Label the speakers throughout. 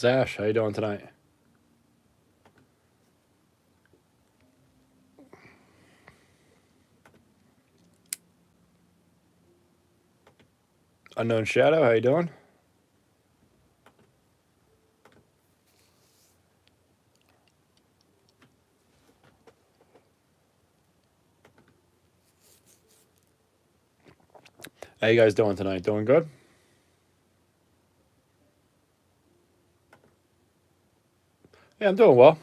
Speaker 1: Zash, how you doing tonight? Unknown Shadow, how you doing? How you guys doing tonight? Doing good? Yeah, I'm doing well.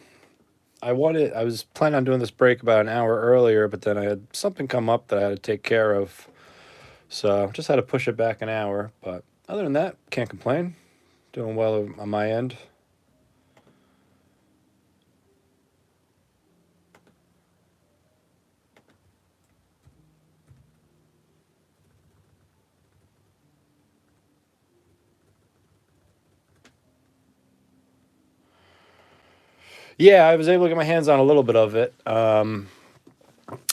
Speaker 1: I was planning on doing this break about an hour earlier, but then I had something come up that I had to take care of. So just had to push it back an hour. But other than that, can't complain. Doing well on my end. Yeah, I was able to get my hands on a little bit of it. I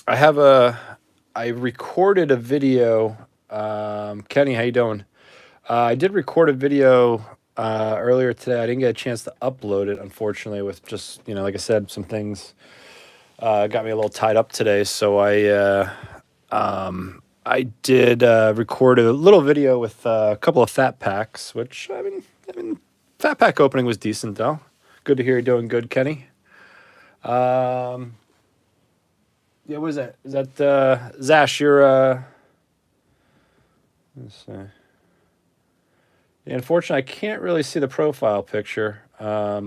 Speaker 1: have a, I recorded a video. Kenny, how you doing? I did record a video earlier today. I didn't get a chance to upload it, unfortunately, with just, like I said, some things got me a little tied up today. So I did record a little video with a couple of fat packs, which I mean, fat pack opening was decent though. Good to hear you're doing good, Kenny. Um, yeah, what is that? Is that Zash? You're let's see. Yeah, unfortunately, I can't really see the profile picture. But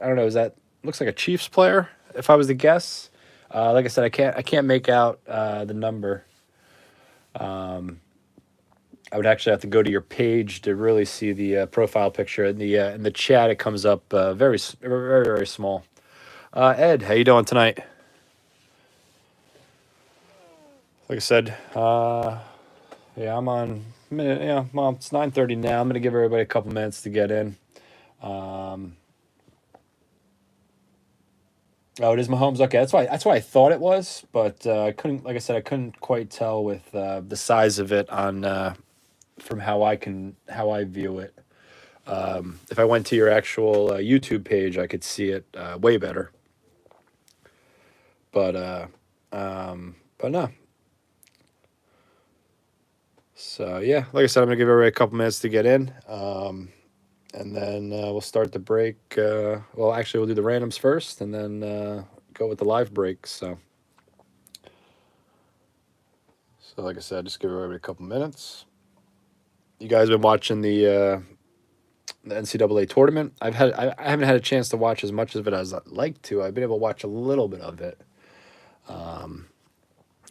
Speaker 1: I don't know. Is that looks like a Chiefs player? If I was to guess, like I said, I can't make out the number. I would actually have to go to your page to really see the profile picture. In the chat, it comes up very very small. Ed, how you doing tonight? Like I said, yeah, I'm on. Yeah, well, it's 9:30 now. I'm gonna give everybody a couple minutes to get in. Um, Oh, it is Mahomes. Okay, that's why I thought it was, but I couldn't. Like I said, I couldn't quite tell with the size of it on from how I view it. If I went to your actual YouTube page, I could see it way better. But but no. So yeah, like I said, I'm gonna give everybody a couple minutes to get in, and then we'll start the break. Well, actually, we'll do the randoms first, and then go with the live break. So like I said, just give everybody a couple minutes. You guys been watching the NCAA tournament? I haven't had a chance to watch as much of it as I'd like to. I've been able to watch a little bit of it. Um,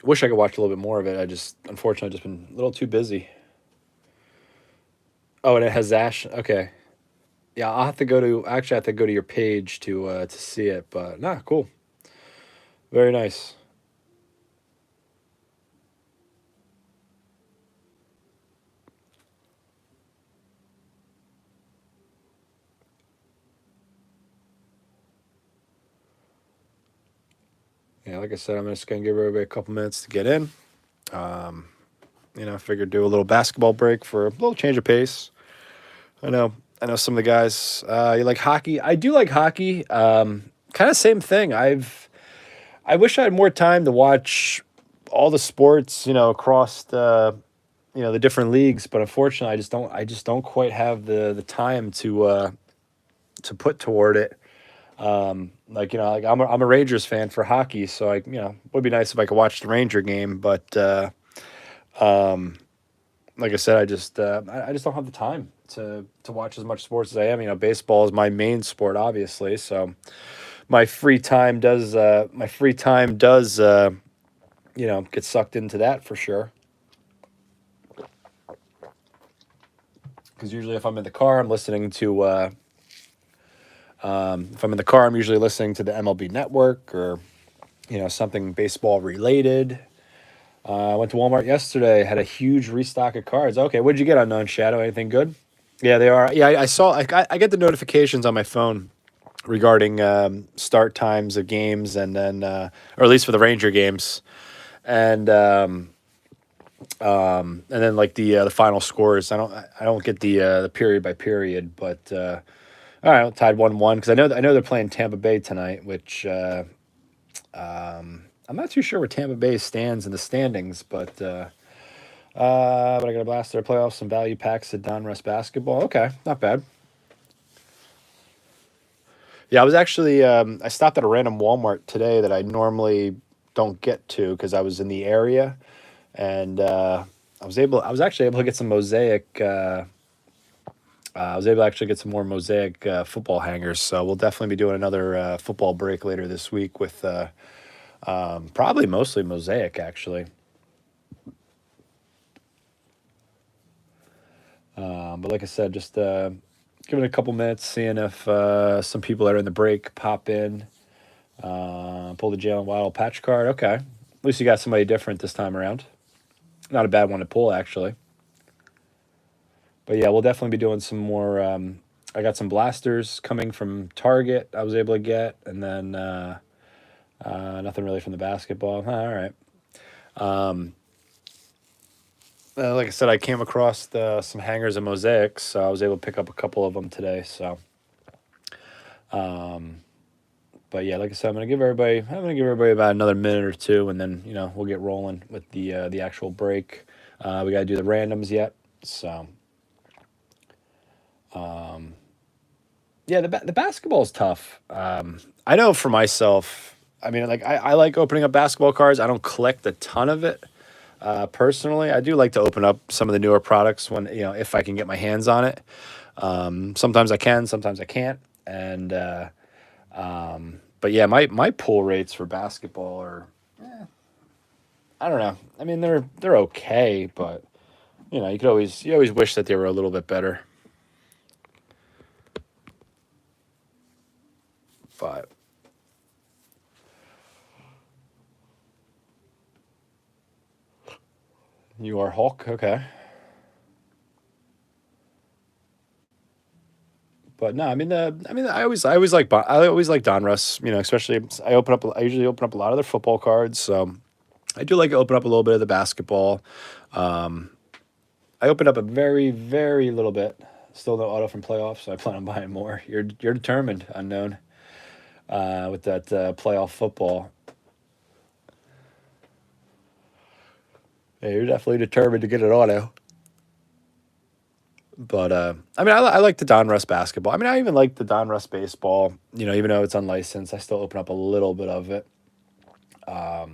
Speaker 1: Wish I could watch a little bit more of it. I just unfortunately just been a little too busy. Oh, and it has Ash. Okay, yeah, I'll have to go to actually I have to go to your page to see it. But nah, cool, very nice. Yeah, like I said, I'm just gonna give everybody a couple minutes to get in. Um, I figured do a little basketball break for a little change of pace. I know. I know some of the guys. You like hockey? I do like hockey. Kind of same thing. I wish I had more time to watch all the sports. Across the different leagues. But unfortunately, I just don't quite have the time to put toward it. Like I'm a Rangers fan for hockey, so would be nice if I could watch the Ranger game. But um, like I said, I just don't have the time to watch as much sports as I am. Baseball is my main sport, obviously. So my free time does get sucked into that for sure. Because usually, if I'm in the car, I'm usually listening to the MLB Network or something baseball related. I went to Walmart yesterday, had a huge restock of cards. Okay, what'd you get, Unknown Shadow? Anything good? Yeah, they are. Yeah, I saw. I get the notifications on my phone regarding start times of games, and then, or at least for the Ranger games, and And then like the final scores. I don't get the period by period, but all right, tied 1-1 because I know they're playing Tampa Bay tonight, which I'm not too sure where Tampa Bay stands in the standings, but I got a blast their playoffs, some value packs at Donruss basketball. Okay, not bad. Yeah, I was actually I stopped at a random Walmart today that I normally don't get to because I was in the area, and I was actually able to get some mosaic. I was able to actually get some more mosaic football hangers. So we'll definitely be doing another football break later this week with probably mostly mosaic actually. But like I said, just giving it a couple minutes, seeing if some people that are in the break pop in, pull the Jalen Waddle patch card. Okay. At least you got somebody different this time around. Not a bad one to pull, actually. But yeah, we'll definitely be doing some more. I got some blasters coming from Target I was able to get, and then nothing really from the basketball. All right. Um, like I said, I came across some hangers and mosaics, so I was able to pick up a couple of them today. So, um, but yeah, like I said, I'm gonna give everybody about another minute or two, and then we'll get rolling with the actual break. We got to do the randoms yet, so um, yeah, the basketball is tough. I know for myself. I mean, like I like opening up basketball cards. I don't collect a ton of it. Personally, I do like to open up some of the newer products when if I can get my hands on it. Sometimes I can, sometimes I can't, and but yeah, my pull rates for basketball are I don't know. I mean, they're okay, but you always wish that they were a little bit better. But you are Hulk, okay. But no, I always like Donruss. Especially I usually open up a lot of their football cards. So I do like to open up a little bit of the basketball. Um, I opened up a very very little bit. Still no auto from playoffs, so I plan on buying more. You're determined, unknown, with that playoff football. Yeah, you're definitely determined to get an auto. But I mean, I like the Donruss basketball. I mean, I even like the Donruss baseball. Even though it's unlicensed, I still open up a little bit of it. I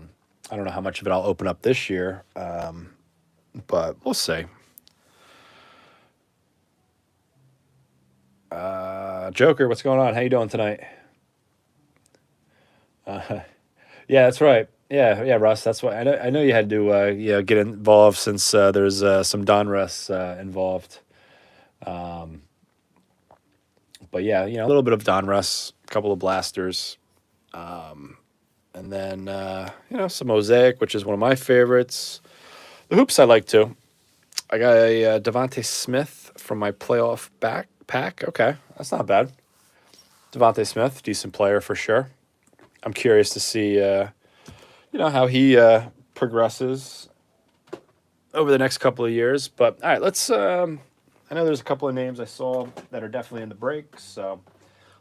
Speaker 1: don't know how much of it I'll open up this year, but we'll see. Joker, what's going on? How you doing tonight? Uh, yeah, that's right. Yeah, yeah, Russ. That's why I know you had to get involved since there's some Donruss involved. Um, but yeah, a little bit of Donruss, a couple of blasters. And then some mosaic, which is one of my favorites. The hoops I like too. I got a Devonte Smith from my playoff backpack. Okay, that's not bad. Devonte Smith, decent player for sure. I'm curious to see how he progresses over the next couple of years. But all right, let's. I know there's a couple of names I saw that are definitely in the break, so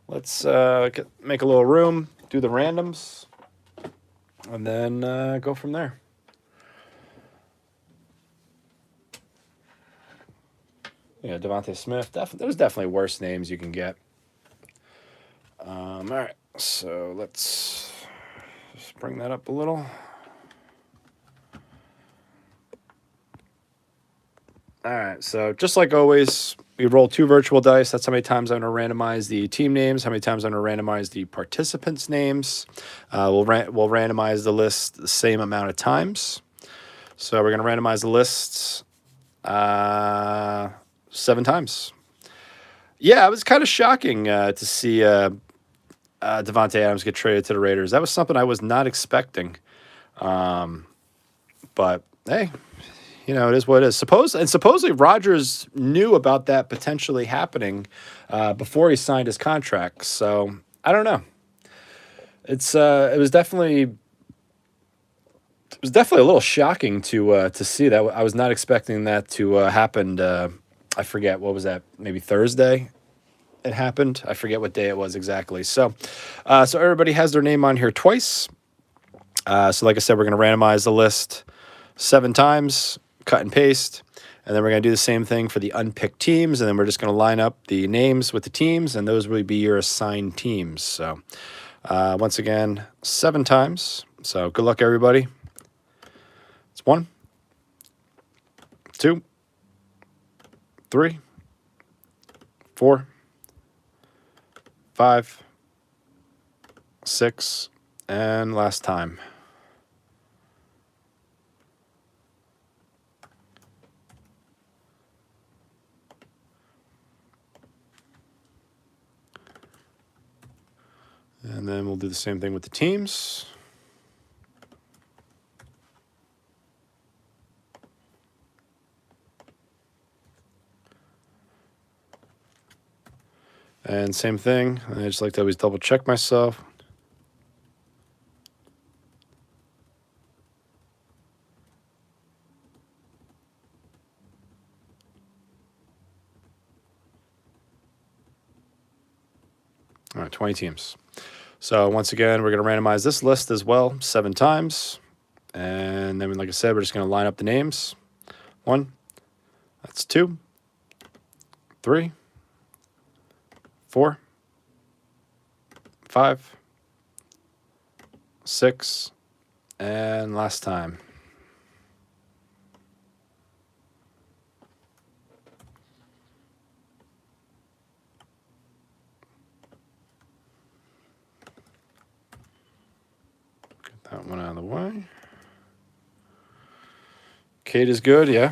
Speaker 1: let's make a little room, do the randoms, and then go from there. Yeah, Devonte Smith. There's definitely worse names you can get. All right, so let's just bring that up a little. All right, so just like always, we roll two virtual dice. That's how many times I'm going to randomize the team names, how many times I'm going to randomize the participants' names. We'll randomize the list the same amount of times. So we're going to randomize the lists 7 times. Yeah, it was kind of shocking to see Devontae Adams get traded to the Raiders. That was something I was not expecting. But hey, it is what it is. Supposedly Rodgers knew about that potentially happening before he signed his contract. So I don't know. It was definitely It was definitely a little shocking to see that. I was not expecting that to happen. I forget, what was that? Maybe Thursday it happened. I forget what day it was exactly. So everybody has their name on here twice. So like I said, we're going to randomize the list 7 times, cut and paste, and then we're going to do the same thing for the unpicked teams, and then we're just going to line up the names with the teams, and those will be your assigned teams. So once again, 7 times. So good luck, everybody. It's 1, 2, 3, 4, 5, 6, and last time. And then we'll do the same thing with the teams. And same thing. I just like to always double check myself. All right, 20 teams. So once again, we're going to randomize this list as well 7 times. And then, like I said, we're just going to line up the names. 1, that's 2, 3, 4, 5, 6, and last time. Get that one out of the way. Cade is good, yeah.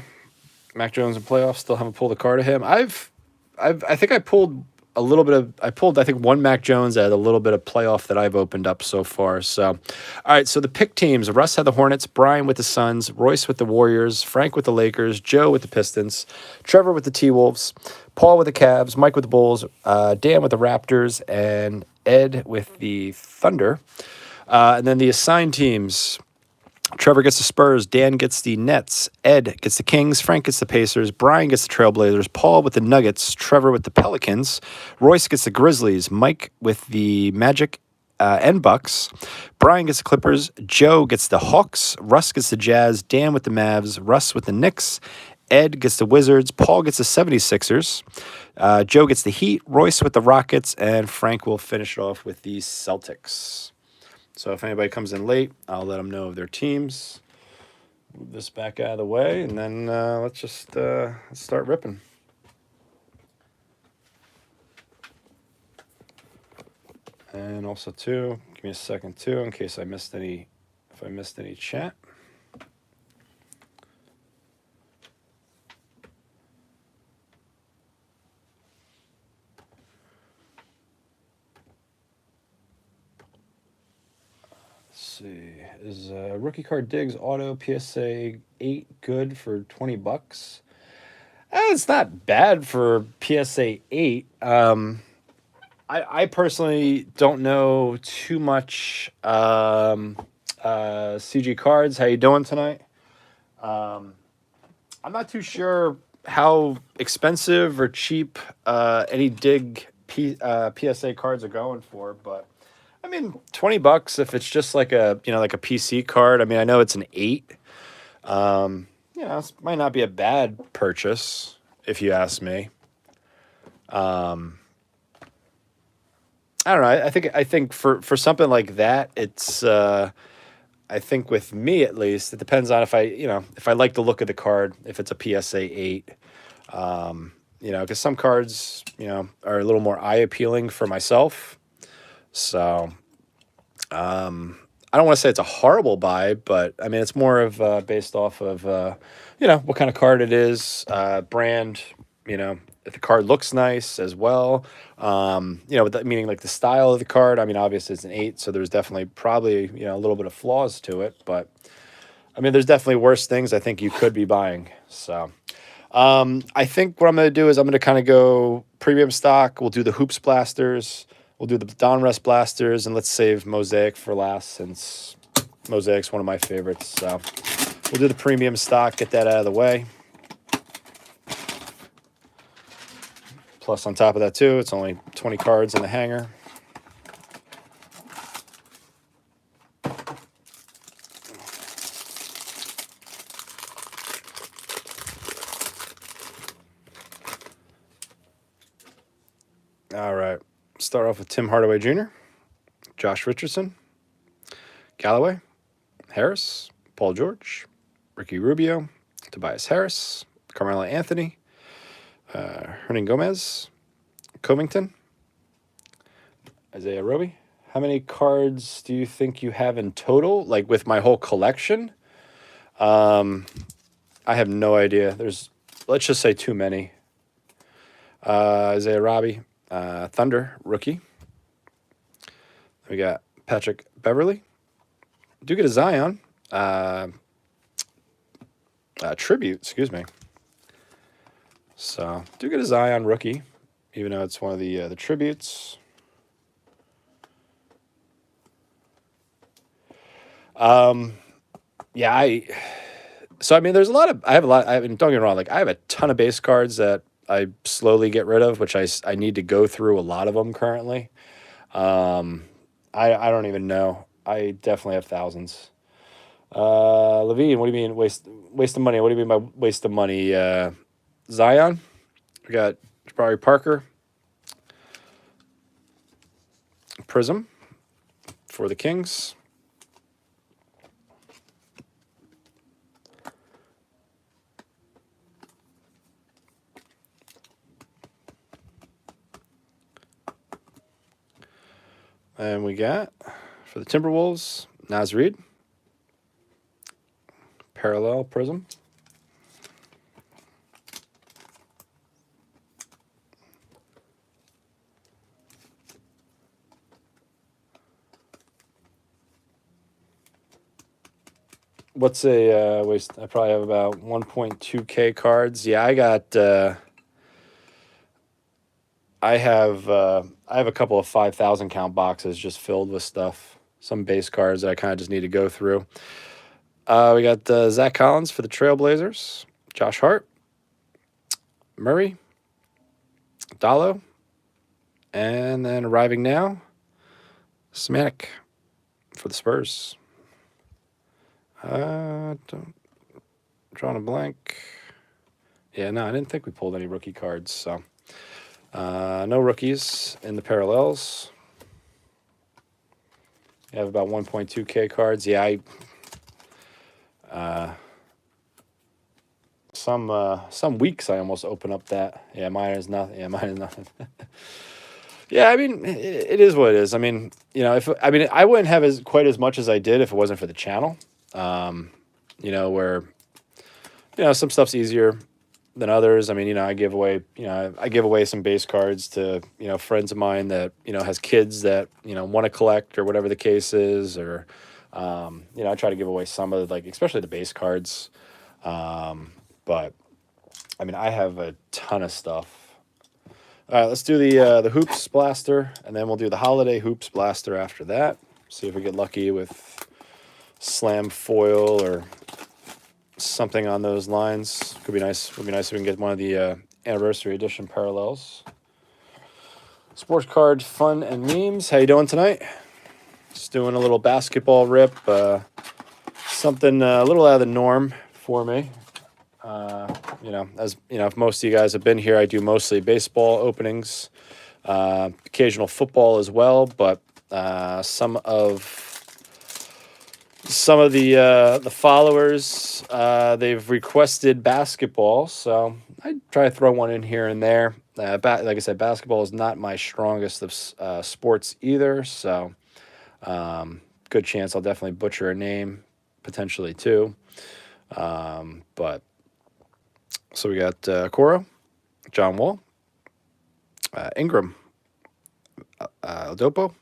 Speaker 1: Mac Jones in playoffs, still haven't pulled a card of him. I think I pulled a little bit of, I think one Mac Jones at a little bit of playoff that I've opened up so far. So, all right, so the pick teams, Russ had the Hornets, Brian with the Suns, Royce with the Warriors, Frank with the Lakers, Joe with the Pistons, Trevor with the T-Wolves, Paul with the Cavs, Mike with the Bulls, Dan with the Raptors, and Ed with the Thunder. And then the assigned teams, Trevor gets the Spurs, Dan gets the Nets, Ed gets the Kings, Frank gets the Pacers, Brian gets the Trailblazers, Paul with the Nuggets, Trevor with the Pelicans, Royce gets the Grizzlies, Mike with the Magic and Bucks, Brian gets the Clippers, Joe gets the Hawks, Russ gets the Jazz, Dan with the Mavs, Russ with the Knicks, Ed gets the Wizards, Paul gets the 76ers, Joe gets the Heat, Royce with the Rockets, and Frank will finish it off with the Celtics. So if anybody comes in late, I'll let them know of their teams. Move this back out of the way, and then let's just let's start ripping. And also, too, give me a second, too, in case I missed any, if I missed any chat. See, is rookie card Diggs auto PSA 8 good for $20? It's not bad for PSA 8. I personally don't know too much. CG Cards, how you doing tonight? I'm not too sure how expensive or cheap any Dig PSA cards are going for, but I mean, $20 if it's just like a, like a PC card. I mean, I know it's an 8. It might not be a bad purchase if you ask me. I don't know. I think for something like that, it's I think with me at least, it depends on if I like the look of the card, if it's a PSA 8. Because some cards, are a little more eye appealing for myself. So, I don't want to say it's a horrible buy, but I mean, it's more of based off of, what kind of card it is, brand, if the card looks nice as well, with that meaning like the style of the card. I mean, obviously it's an 8, so there's definitely probably, a little bit of flaws to it, but I mean, there's definitely worse things I think you could be buying. So, I think what I'm going to do is I'm going to kind of go premium stock. We'll do the Hoops Blasters. We'll do the Donruss Blasters, and let's save Mosaic for last since Mosaic's one of my favorites. So we'll do the premium stock, get that out of the way. Plus, on top of that, too, it's only 20 cards in the hanger. All right. Start off with Tim Hardaway Jr., Josh Richardson, Galloway, Harris, Paul George, Ricky Rubio, Tobias Harris, Carmelo Anthony, Hernan Gomez, Covington, Isaiah Roby. How many cards do you think you have in total? Like with my whole collection? I have no idea. Let's just say too many. Isaiah Roby, Thunder, rookie. We got Patrick Beverly. Do get a Zion. Tribute, excuse me. So, do get a Zion rookie, even though it's one of the tributes. Yeah, I mean, there's a lot of, I mean, don't get me wrong, like, I have a ton of base cards that I slowly get rid of, which I need to go through a lot of them currently. I don't even know. I definitely have thousands. Levine, what do you mean waste of money? What do you mean by waste of money? Zion, we got Jabari Parker, Prism for the Kings. And we got, for the Timberwolves, Naz Reid, Parallel Prism. What's a waste? I probably have about 1.2K cards. Yeah, I have a couple of 5,000 count boxes just filled with stuff. Some base cards that I kind of just need to go through. We got Zach Collins for the Trailblazers, Josh Hart, Murray, Dallo, and then arriving now, Smanik for the Spurs. Drawing a blank. Yeah, no, I didn't think we pulled any rookie cards, so no rookies in the parallels. You have about 1.2K cards. Yeah, some weeks I almost open up that. Yeah, mine is nothing. Yeah, mine is nothing. Yeah, I mean, it is what it is. I mean, I wouldn't have quite as much as I did if it wasn't for the channel. Where some stuff's easier than others. I mean, I give away some base cards to friends of mine that has kids that want to collect or whatever the case is, or I try to give away some of especially the base cards. But I mean, I have a ton of stuff. All right, let's do the Hoops Blaster, and then we'll do the Holiday Hoops Blaster after that. See if we get lucky with slam foil or something on those lines. Could be nice. Would be nice if we can get one of the anniversary edition parallels. Sports card fun and memes. How you doing tonight? Just doing a little basketball rip. Something a little out of the norm for me. If most of you guys have been here, I do mostly baseball openings, occasional football as well, but some of the followers they've requested basketball, so I try to throw one in here and there. Like I said, basketball is not my strongest of sports either, so good chance I'll definitely butcher a name potentially too. But so we got Coro, John Wall, Ingram, Dopo,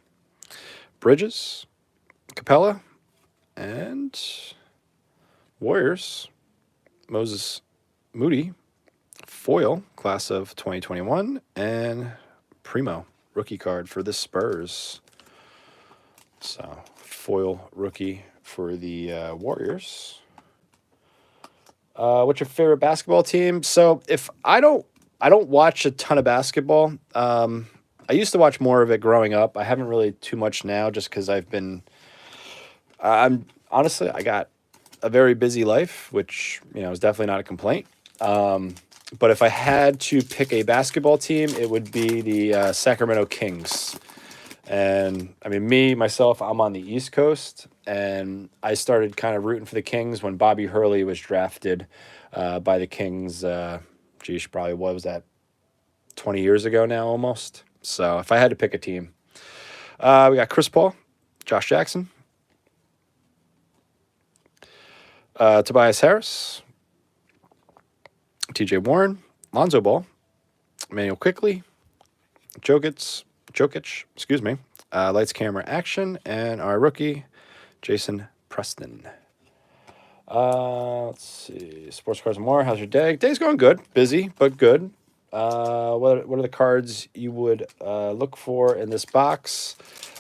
Speaker 1: Bridges, Capella, and Warriors, Moses Moody, foil, class of 2021, and Primo, rookie card for the Spurs. So foil rookie for the Warriors. What's your favorite basketball team? So if I don't watch a ton of basketball. I used to watch more of it growing up. I haven't really too much now, just because I'm honestly, I got a very busy life, which is definitely not a complaint. But if I had to pick a basketball team, it would be the Sacramento Kings. And I mean, myself, I'm on the East Coast, and I started kind of rooting for the Kings when Bobby Hurley was drafted by the Kings. Probably what was that, 20 years ago now almost. So if I had to pick a team, we got Chris Paul, Josh Jackson, Tobias Harris, TJ Warren, Lonzo Ball, Emmanuel Quickley, Jokic, excuse me, Lights, Camera, Action, and our rookie, Jason Preston. Let's see. Sports cards and more. How's your day? Day's going good. Busy, but good. What are the cards you would look for in this box?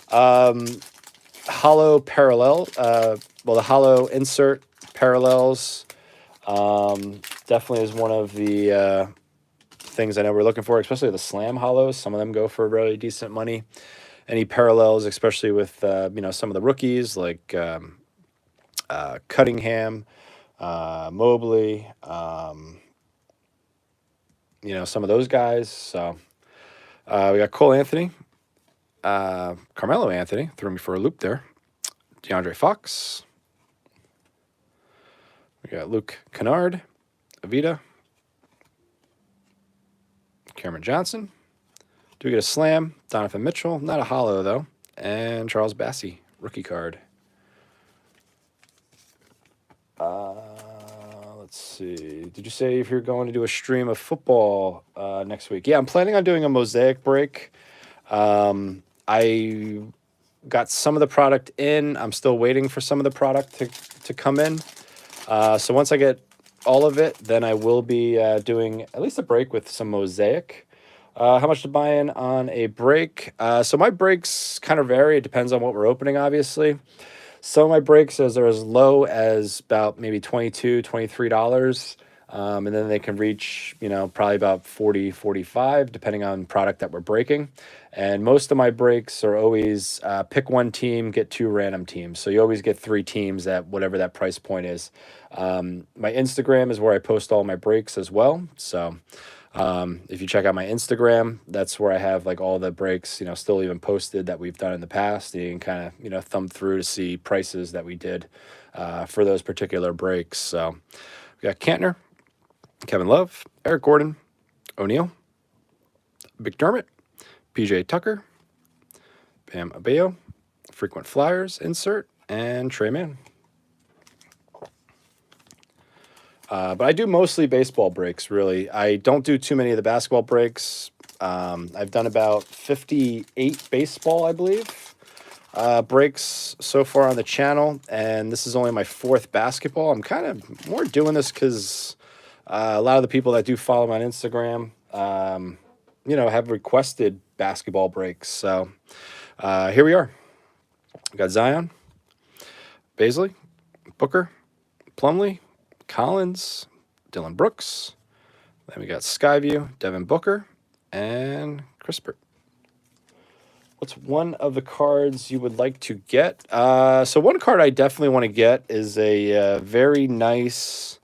Speaker 1: Hollow parallel. The hollow insert parallels definitely is one of the things I know we're looking for, especially the slam hollows. Some of them go for really decent money. Any parallels, especially with some of the rookies like Cunningham, Mobley, some of those guys. So we got Cole Anthony, Carmelo Anthony, threw me for a loop there. DeAndre Fox. We got Luke Kennard, Avita, Cameron Johnson. Do we get a slam? Donovan Mitchell, not a hollow though. And Charles Bassey, rookie card. Let's see. Did you say if you're going to do a stream of football next week? Yeah, I'm planning on doing a mosaic break. I got some of the product in. I'm still waiting for some of the product to come in. So once I get all of it, then I will be doing at least a break with some mosaic. How much to buy in on a break? So my breaks kind of vary. It depends on what we're opening, obviously. Some of my breaks are as low as about maybe $22, $23. And then they can reach, probably about 40, 45, depending on product that we're breaking. And most of my breaks are always pick one team, get two random teams. So you always get three teams at whatever that price point is. My Instagram is where I post all my breaks as well. So if you check out my Instagram, that's where I have like all the breaks, still even posted that we've done in the past. You can kind of, thumb through to see prices that we did for those particular breaks. So we got Cantner, Kevin Love, Eric Gordon, O'Neal, McDermott, PJ Tucker, Bam Adebayo, Frequent Flyers insert, and Trey Mann. But I do mostly baseball breaks, really. I don't do too many of the basketball breaks. I've done about 58 baseball, I believe, breaks so far on the channel, and this is only my fourth basketball. I'm kind of more doing this because a lot of the people that do follow me on Instagram, have requested basketball breaks. So here we are. We got Zion, Baisley, Booker, Plumlee, Collins, Dylan Brooks. Then we got Skyview, Devin Booker, and Crispert. What's one of the cards you would like to get? So one card I definitely want to get is a very nice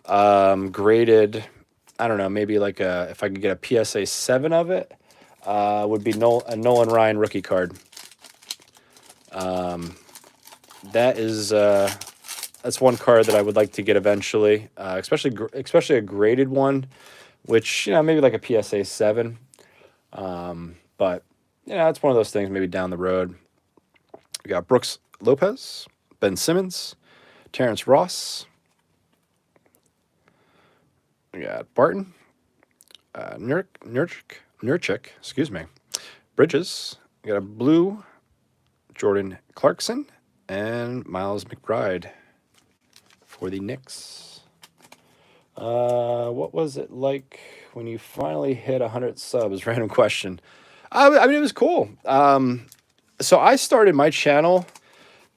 Speaker 1: graded, I don't know, maybe like if I could get a PSA 7 of it, would be a Nolan Ryan rookie card. That's one card that I would like to get eventually, especially a graded one, which maybe like a PSA 7. But it's one of those things maybe down the road. We got Brooks Lopez, Ben Simmons, Terrence Ross. We got Barton, Nurkic, excuse me, Bridges. We got a blue Jordan Clarkson and Miles McBride for the Knicks. What was it like when you finally hit 100 subs? Random question. I mean, it was cool. So I started my channel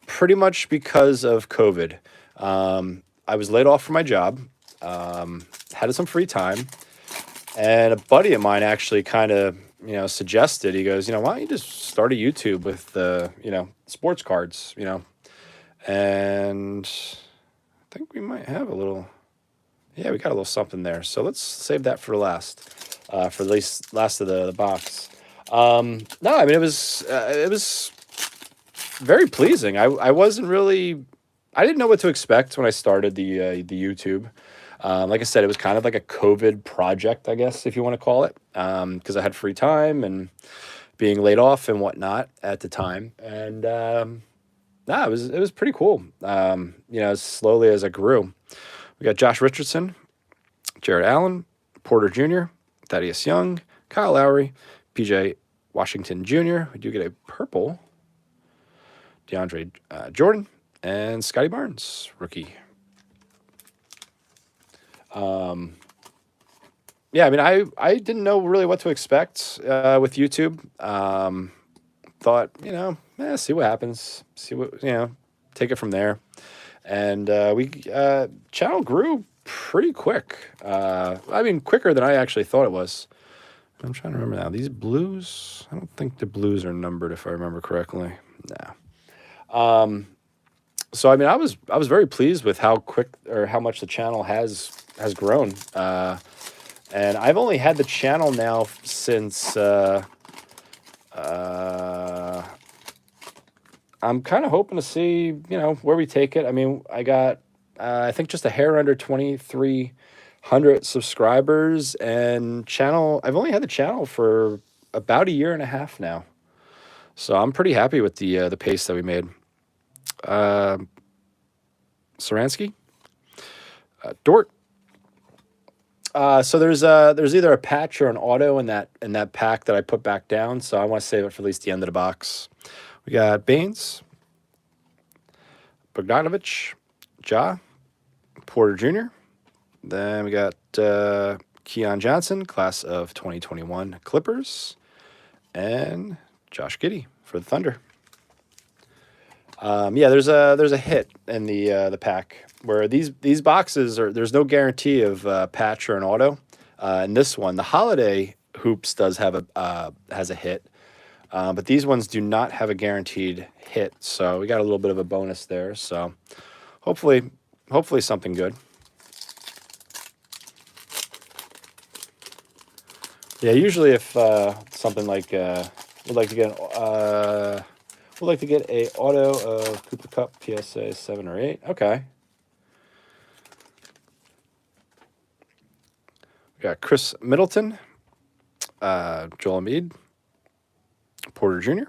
Speaker 1: pretty much because of COVID. I was laid off from my job, had some free time, and a buddy of mine actually kind of, suggested, he goes, why don't you just start a YouTube with the, sports cards, and I think we might have a little, yeah, we got a little something there. So let's save that for last, for the last of the box. No, I mean, it was very pleasing. I wasn't really, I didn't know what to expect when I started the YouTube. Like I said, it was kind of like a COVID project, I guess, if you want to call it, because I had free time and being laid off and whatnot at the time. And nah, it was pretty cool. As slowly as it grew, we got Josh Richardson, Jared Allen, Porter Jr., Thaddeus Young, Kyle Lowry, PJ Washington Jr. We do get a purple DeAndre Jordan, and Scotty Barnes, rookie. Yeah, I mean, I didn't know really what to expect with YouTube. Thought, see what happens. See what, take it from there. And we channel grew pretty quick. I mean, quicker than I actually thought it was. I'm trying to remember now. These blues, I don't think the blues are numbered if I remember correctly. No. So I mean, I was very pleased with how quick or how much the channel has grown. And I've only had the channel now since I'm kind of hoping to see, where we take it. I mean, I got I think just a hair under 2,300 subscribers, and I've only had the channel for about a year and a half now. So I'm pretty happy with the pace that we made. Saransky, Dort. So there's either a patch or an auto in that pack that I put back down. So I want to save it for at least the end of the box. We got Baines, Bogdanovich, Ja, Porter Jr. Then we got Keon Johnson, class of 2021 Clippers, and Josh Giddey for the Thunder. Yeah, there's a hit in the pack where these boxes there's no guarantee of patch or an auto. In this one, the Holiday Hoops does have has a hit, but these ones do not have a guaranteed hit. So we got a little bit of a bonus there. So hopefully something good. Yeah, usually if something like we'd like to get a auto of Cooper Cup PSA 7 or 8. Okay. We got Chris Middleton, Joel Embiid, Porter Jr.,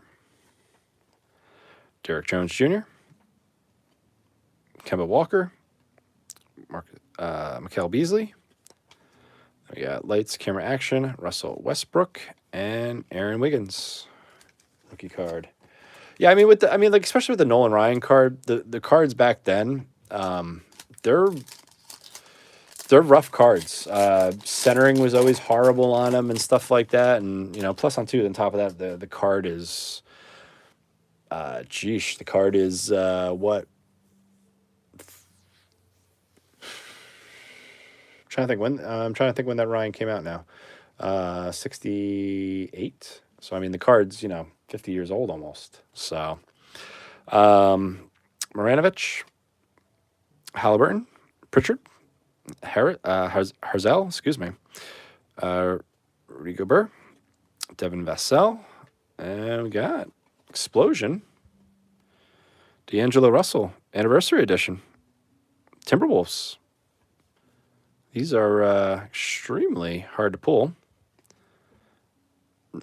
Speaker 1: Derek Jones Jr., Kemba Walker, Mikal Beasley. We got Lights, Camera, Action, Russell Westbrook, and Aaron Wiggins. Rookie card. Yeah, I mean, like especially with the Nolan Ryan card, the cards back then, they're rough cards. Centering was always horrible on them and stuff like that, and plus on top of that, the card is, the card is what? I'm trying to think when that Ryan came out now. 68. So I mean, the card's 50 years old almost. So, Marjanovic, Halliburton, Pritchard, Harzell, excuse me, Rudy Gobert, Devin Vassell, and we got Explosion, D'Angelo Russell, Anniversary Edition, Timberwolves. These are extremely hard to pull.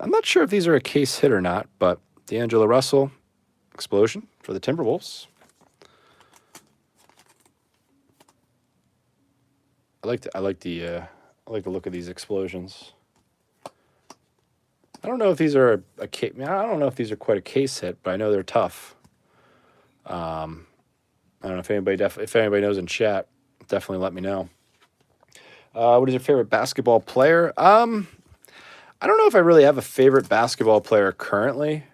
Speaker 1: I'm not sure if these are a case hit or not, but D'Angelo Russell, Explosion for the Timberwolves. I like the look of these explosions. I don't know if these are I don't know if these are quite a case hit, but I know they're tough. I don't know if anybody knows in chat. Definitely let me know. What is your favorite basketball player? I don't know if I really have a favorite basketball player currently.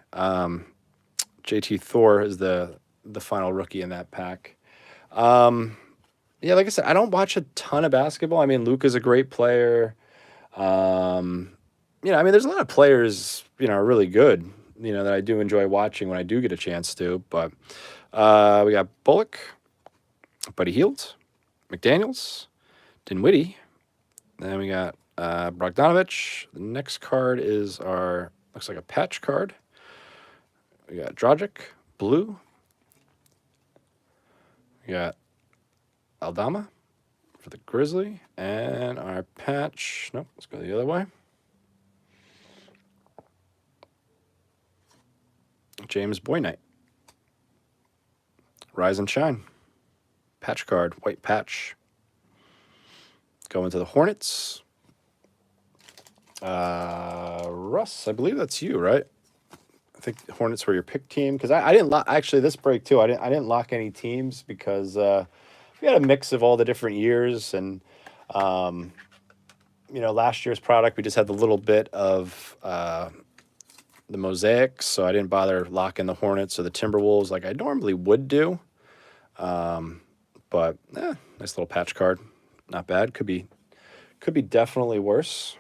Speaker 1: JT Thor is the final rookie in that pack. Yeah, like I said, I don't watch a ton of basketball. I mean, Luka's a great player. Um, I mean, there's a lot of players, are really good, that I do enjoy watching when I do get a chance to. But we got Bullock, Buddy Hield, McDaniels, Dinwiddie. Then we got Bogdanovich. The next card is looks like a patch card. We got Dragic, blue. We got Aldama for the Grizzly. And our patch, nope, let's go the other way. James Boyknight. Rise and Shine. Patch card, white patch. Going to the Hornets. Russ, I believe that's you, right? I think the Hornets were your pick team because I didn't actually this break too. I didn't lock any teams because we had a mix of all the different years and last year's product we just had the little bit of the mosaics, so I didn't bother locking the Hornets or the Timberwolves like I normally would do. But nice little patch card, not bad. Could be definitely worse.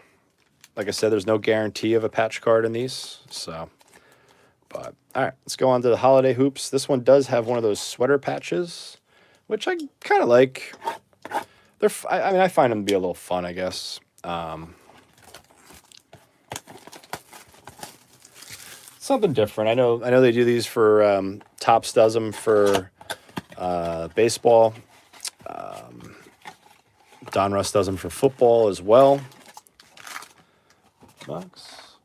Speaker 1: Like I said, there's no guarantee of a patch card in these, so. But all right, let's go on to the holiday hoops. This one does have one of those sweater patches, which I kind of like. I mean, I find them to be a little fun, I guess. Something different. I know they do these for Topps does them for baseball. Donruss does them for football as well. Box.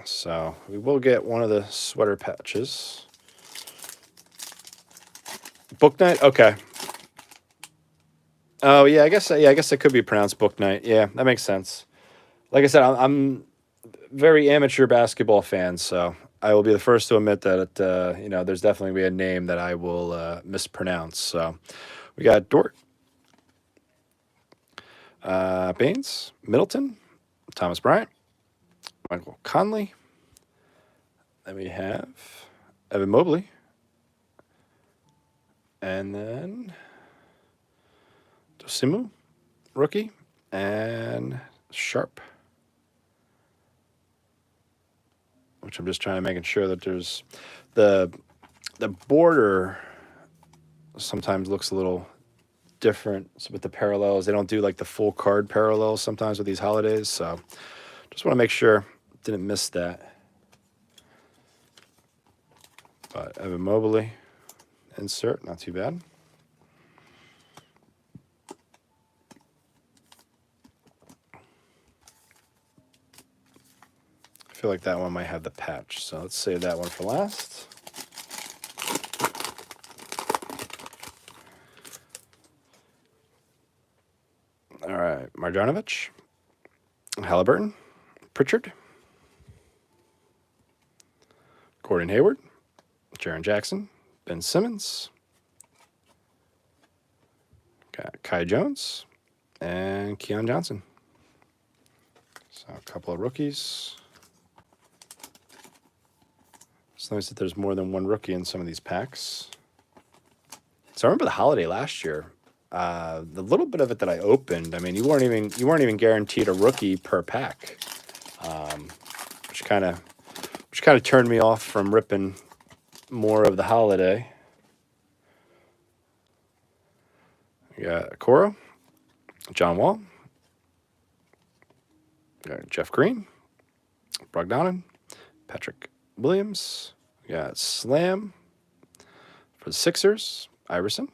Speaker 1: So we will get one of the sweater patches. Book Night? Okay. Oh yeah, I guess it could be pronounced Book Night. Yeah, that makes sense. Like I said, I'm very amateur basketball fan, so I will be the first to admit that there's definitely be a name that I will mispronounce. So we got Dort, Baines, Middleton, Thomas Bryant, Michael Conley. Then we have Evan Mobley. And then Dosimu, rookie, and Sharp. Which I'm just trying to making sure that there's the border sometimes looks a little different with the parallels. They don't do like the full card parallels sometimes with these holidays, so just want to make sure didn't miss that. But Evan Mobley insert, not too bad. I feel like that one might have the patch, so let's save that one for last. All right, Marjanovic, Halliburton, Pritchard, Gordon Hayward, Jaren Jackson, Ben Simmons, got Kai Jones, and Keon Johnson. So a couple of rookies. It's nice that there's more than one rookie in some of these packs. So I remember the holiday last year. The little bit of it that I opened, I mean, you weren't even guaranteed a rookie per pack, which kind of turned me off from ripping more of the holiday. We got Okoro, John Wall, we got Jeff Green, Brogdon, Patrick Williams. We got Slam for the Sixers, Iverson,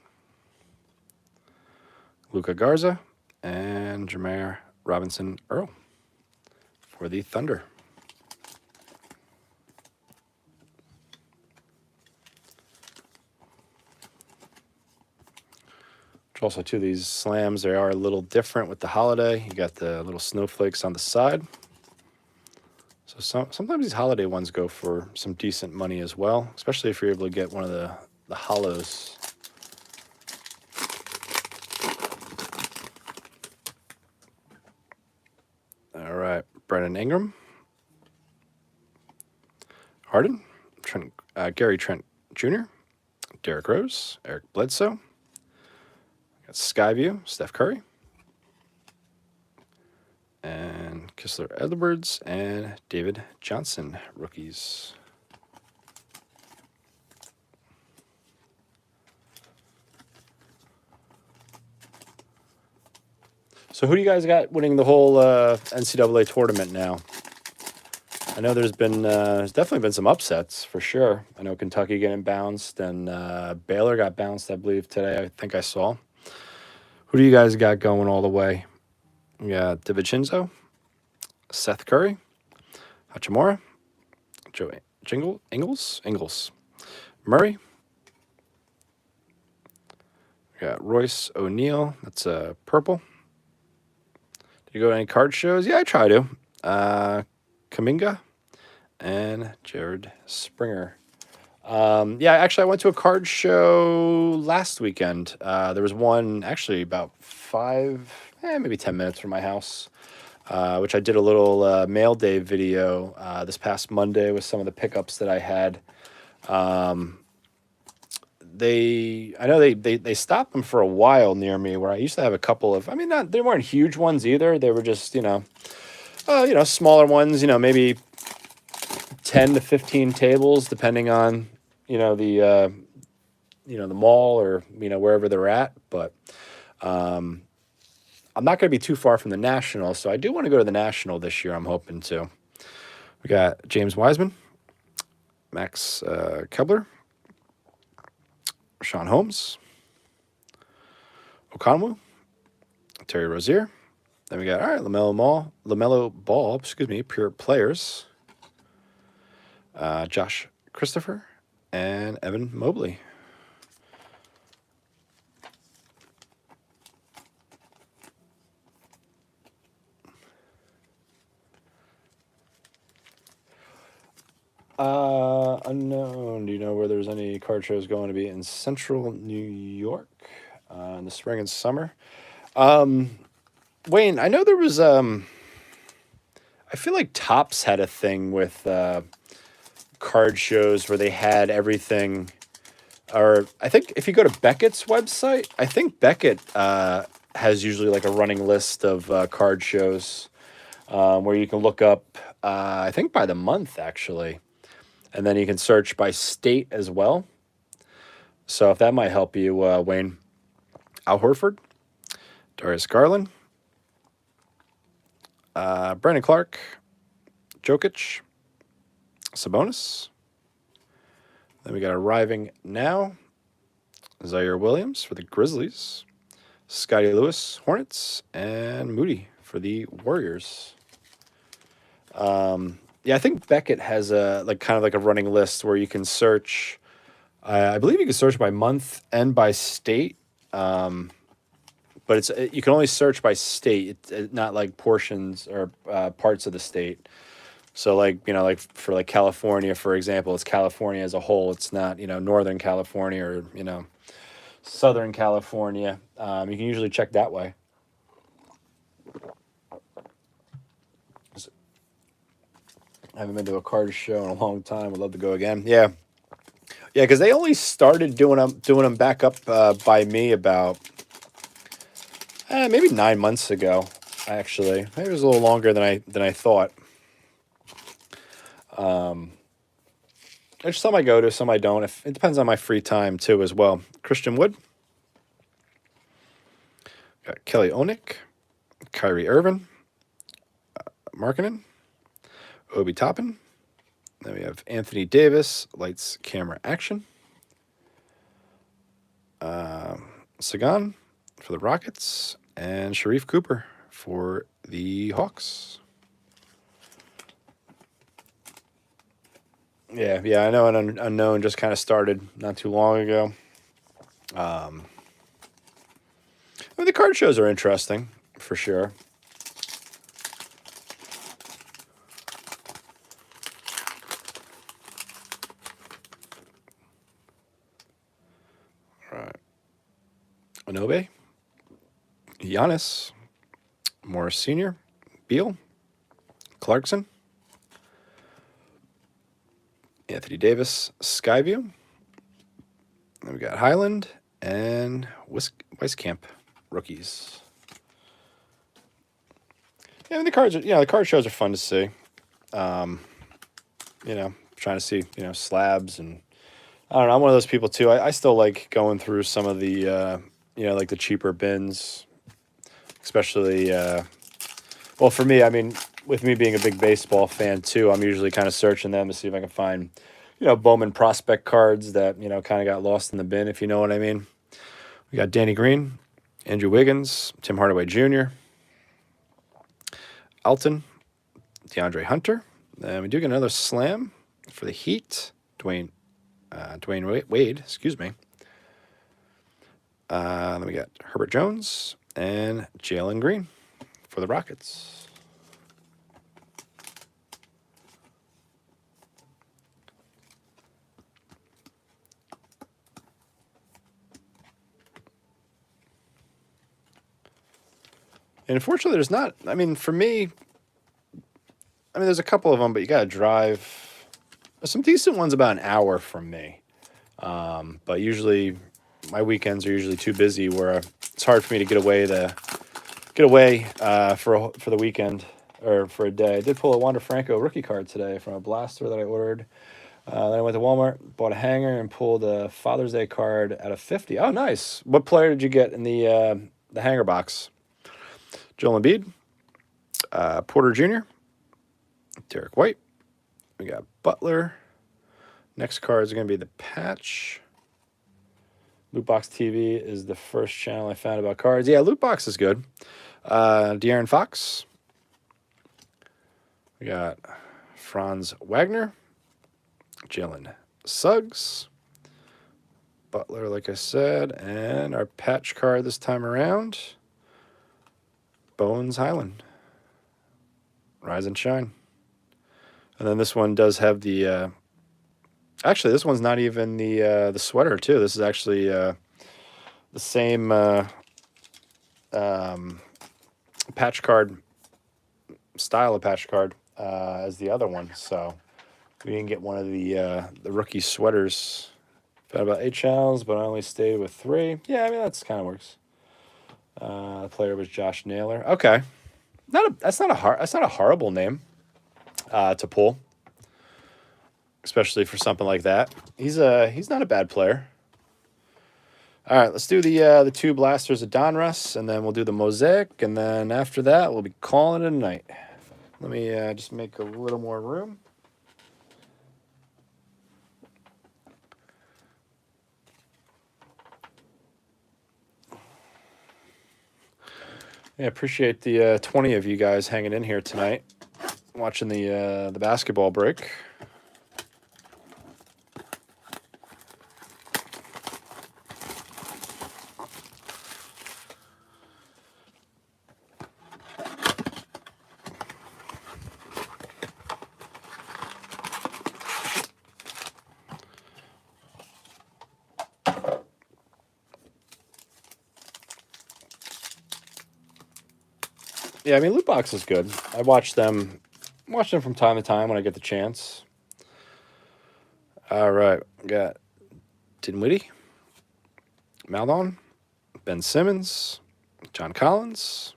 Speaker 1: Luka Garza, and Jameer Robinson Earl for the Thunder. Also, too, these slams, they are a little different with the holiday. You got the little snowflakes on the side. So sometimes these holiday ones go for some decent money as well, especially if you're able to get one of the hollows. All right, Brandon Ingram, Harden, Gary Trent Jr., Derrick Rose, Eric Bledsoe, got Skyview, Steph Curry, and Kessler Edwards, and David Johnson, rookies. So who do you guys got winning the whole NCAA tournament now? I know there's definitely been some upsets for sure. I know Kentucky getting bounced, and Baylor got bounced, I believe, today. I think I saw. Who do you guys got going all the way? We got DiVincenzo, Seth Curry, Hachimura, Joe Ingles, Murray. We got Royce O'Neal. That's purple. Do you go to any card shows? Yeah, I try to. Kaminga and Jared Springer. Yeah, actually, I went to a card show last weekend. There was one actually about maybe 10 minutes from my house, which I did a little mail day video this past Monday with some of the pickups that I had. I know they stopped them for a while near me, where I used to have a couple of. I mean, they weren't huge ones either. They were just smaller ones. Maybe 10 to 15 tables, depending on the mall or wherever they're at. But I'm not going to be too far from the National, so I do want to go to the National this year. I'm hoping to. We got James Wiseman, Max Kepler, Sean Holmes, Okonwu, Terry Rozier. Then we got LaMelo Ball, pure players. Josh Christopher and Evan Mobley. Unknown. Do you know where there's any card shows going to be in Central New York in the spring and summer? Wayne, I know there was. I feel like Topps had a thing with card shows where they had everything. Or I think if you go to Beckett's website, I think Beckett has usually like a running list of card shows where you can look up. I think by the month actually. And then you can search by state as well. So if that might help you, Wayne. Al Horford, Darius Garland, Brandon Clark, Jokic, Sabonis. Then we got arriving now, Zaire Williams for the Grizzlies, Scotty Lewis, Hornets, and Moody for the Warriors. Yeah, I think Beckett has a kind of like a running list where you can search. I believe you can search by month and by state, but you can only search by state. It's not like portions or parts of the state. So like for like California, for example, it's California as a whole. It's not Northern California or Southern California. You can usually check that way. I haven't been to a card show in a long time. Would love to go again. Yeah, because they only started doing them back up by me about maybe 9 months ago. Actually, maybe it was a little longer than I thought. There's some I go to, some I don't. It depends on my free time too, as well. Christian Wood, got Kelly Olynyk, Kyrie Irving, Markkanen, Obi Toppin. Then we have Anthony Davis, lights, camera, action. Sagan for the Rockets, and Sharif Cooper for the Hawks. Yeah, I know an unknown just kind of started not too long ago. I mean, the card shows are interesting, for sure. All right. Onobe, Giannis, Morris Sr., Beal, Clarkson, Anthony Davis, Skyview. Then we got Highland and Weiskamp, rookies. Yeah, I mean, the cards are, the card shows are fun to see. Trying to see, slabs, and I don't know. I'm one of those people too. I still like going through some of the, like the cheaper bins, especially, well, for me, I mean, with me being a big baseball fan too, I'm usually kind of searching them to see if I can find, Bowman prospect cards that, kind of got lost in the bin, if you know what I mean. We got Danny Green, Andrew Wiggins, Tim Hardaway Jr., Elton, DeAndre Hunter. And we do get another slam for the Heat, Dwayne Wade, excuse me. Then we got Herbert Jones and Jalen Green for the Rockets. And unfortunately, there's not, I mean, for me, there's a couple of them, but you got to drive. There's some decent ones about an hour from me. But usually, my weekends are usually too busy where it's hard for me to get away for the weekend or for a day. I did pull a Wander Franco rookie card today from a blaster that I ordered. Then I went to Walmart, bought a hanger, and pulled a Father's Day card out of 50. Oh, nice. What player did you get in the hanger box? Joel Embiid, Porter Jr., Derek White. We got Butler. Next card is going to be the patch. Lootbox TV is the first channel I found about cards. Yeah, Lootbox is good. De'Aaron Fox. We got Franz Wagner. Jalen Suggs. Butler, like I said. And our patch card this time around, Bones Highland. Rise and shine. And then this one does have the... actually, this one's not even the sweater, too. This is actually the same patch card, style of patch card as the other one. So we didn't get one of the rookie sweaters. Found about 8 channels, but I only stayed with 3. Yeah, I mean, that's kind of works. The player was Josh Naylor. Okay. That's not a horrible name to pull, especially for something like that. He's not a bad player. All right, let's do the 2 blasters of Donruss, and then we'll do the mosaic, and then after that we'll be calling it a night. Let me just make a little more room. Yeah, appreciate the 20 of you guys hanging in here tonight, watching the basketball break. Yeah, I mean, loot box is good. I watch them from time to time when I get the chance. All right, we got Dinwiddie, Maldon, Ben Simmons, John Collins,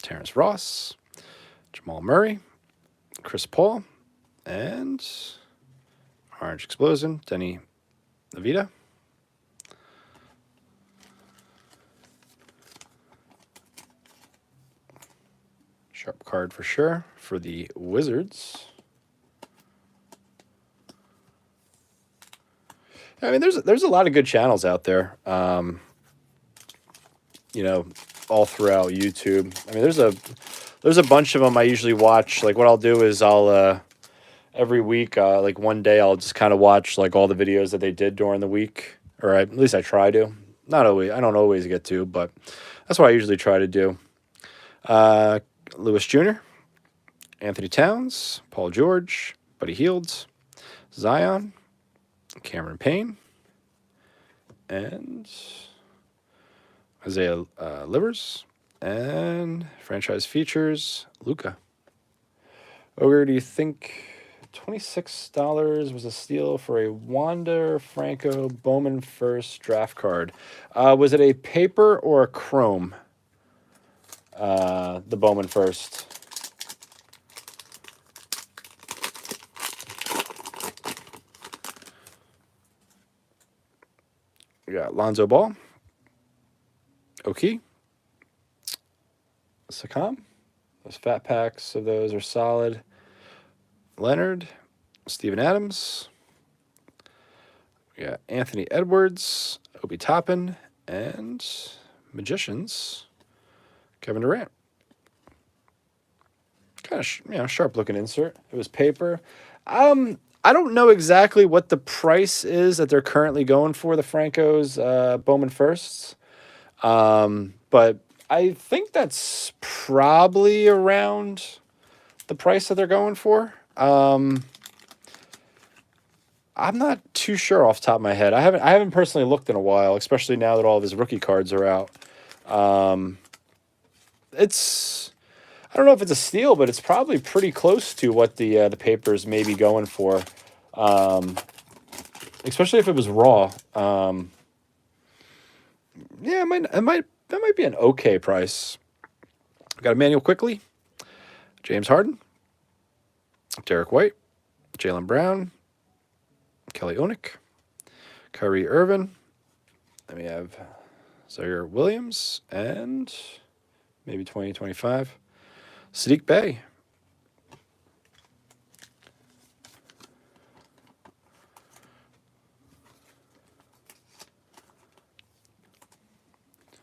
Speaker 1: Terrence Ross, Jamal Murray, Chris Paul, and Orange Explosion, Denny Levita. Sharp card for sure for the Wizards. I mean, there's a lot of good channels out there, all throughout YouTube. I mean, there's a bunch of them I usually watch. Like, what I'll do is I'll every week, like one day, I'll just kind of watch like all the videos that they did during the week, or at least I try to. Not always, I don't always get to, but that's what I usually try to do. Lewis Jr., Anthony Towns, Paul George, Buddy Hield, Zion, Cameron Payne, and Isaiah Livers, and franchise features Luka. Ogre, do you think $26 was a steal for a Wander Franco Bowman First draft card. Was it a paper or a chrome? The Bowman First. We got Lonzo Ball, Oki, Sakam. Those fat packs of those are solid. Leonard, Steven Adams. We got Anthony Edwards, Obi Toppin, and Magicians, Kevin Durant. Kind of sharp looking insert. It was paper. I don't know exactly what the price is that they're currently going for the Franco's Bowman Firsts. But I think that's probably around the price that they're going for. I'm not too sure off the top of my head. I haven't personally looked in a while, especially now that all of his rookie cards are out. I don't know if it's a steal, but it's probably pretty close to what the papers may be going for, especially if it was raw. Yeah, that might be an okay price. We got Emmanuel Quickly, James Harden, Derek White, Jaylen Brown, Kelly Olynyk, Kyrie Irving. Then we have Zaire Williams and maybe 2025. Sadiq Bey.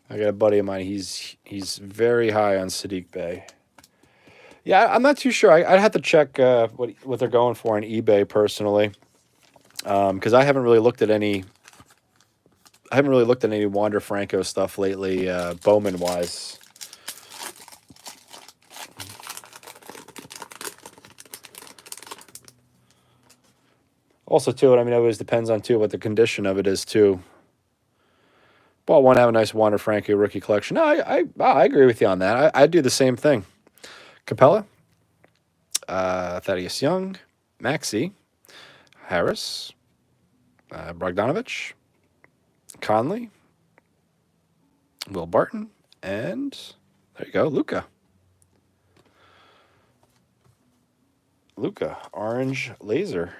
Speaker 1: I got a buddy of mine. He's very high on Sadiq Bey. Yeah, I'm not too sure. I'd have to check what they're going for on eBay personally, because I haven't really looked at any. I haven't really looked at any Wander Franco stuff lately, Bowman wise. Also, too, I mean, it always depends on too what the condition of it is too. Well, want to have a nice Wander Franco rookie collection. No, I agree with you on that. I do the same thing. Capella, Thaddeus Young, Maxey, Harris, Bogdanovich, Conley, Will Barton, and there you go, Luka. Orange Laser.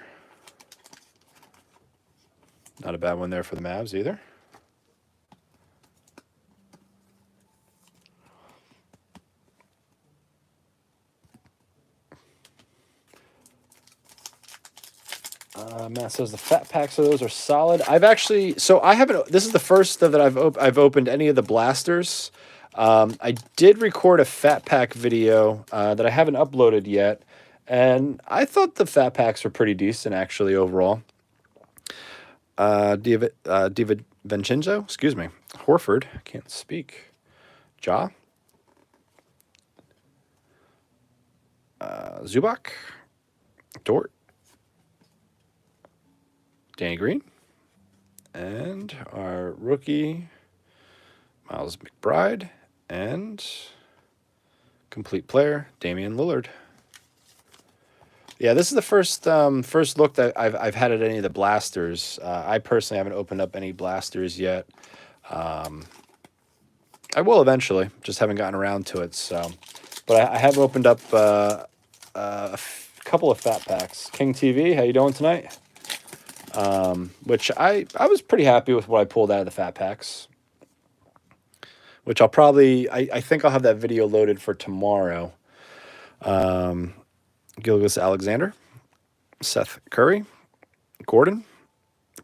Speaker 1: Not a bad one there for the Mavs either. Matt says the fat packs of those are solid. I haven't. This is the first that I've opened any of the blasters. I did record a fat pack video that I haven't uploaded yet, and I thought the fat packs were pretty decent actually overall. David Vincenzo, excuse me, Horford, I can't speak. Ja, Zubac, Dort, Danny Green, and our rookie, Miles McBride, and complete player, Damian Lillard. Yeah, this is the first look that I've had at any of the blasters. I personally haven't opened up any blasters yet. I will eventually, just haven't gotten around to it. So, but I have opened up a couple of fat packs. King TV, how you doing tonight? Which I was pretty happy with what I pulled out of the fat packs. Which I'll probably, I think I'll have that video loaded for tomorrow. Gilgeous Alexander, Seth Curry, Gordon,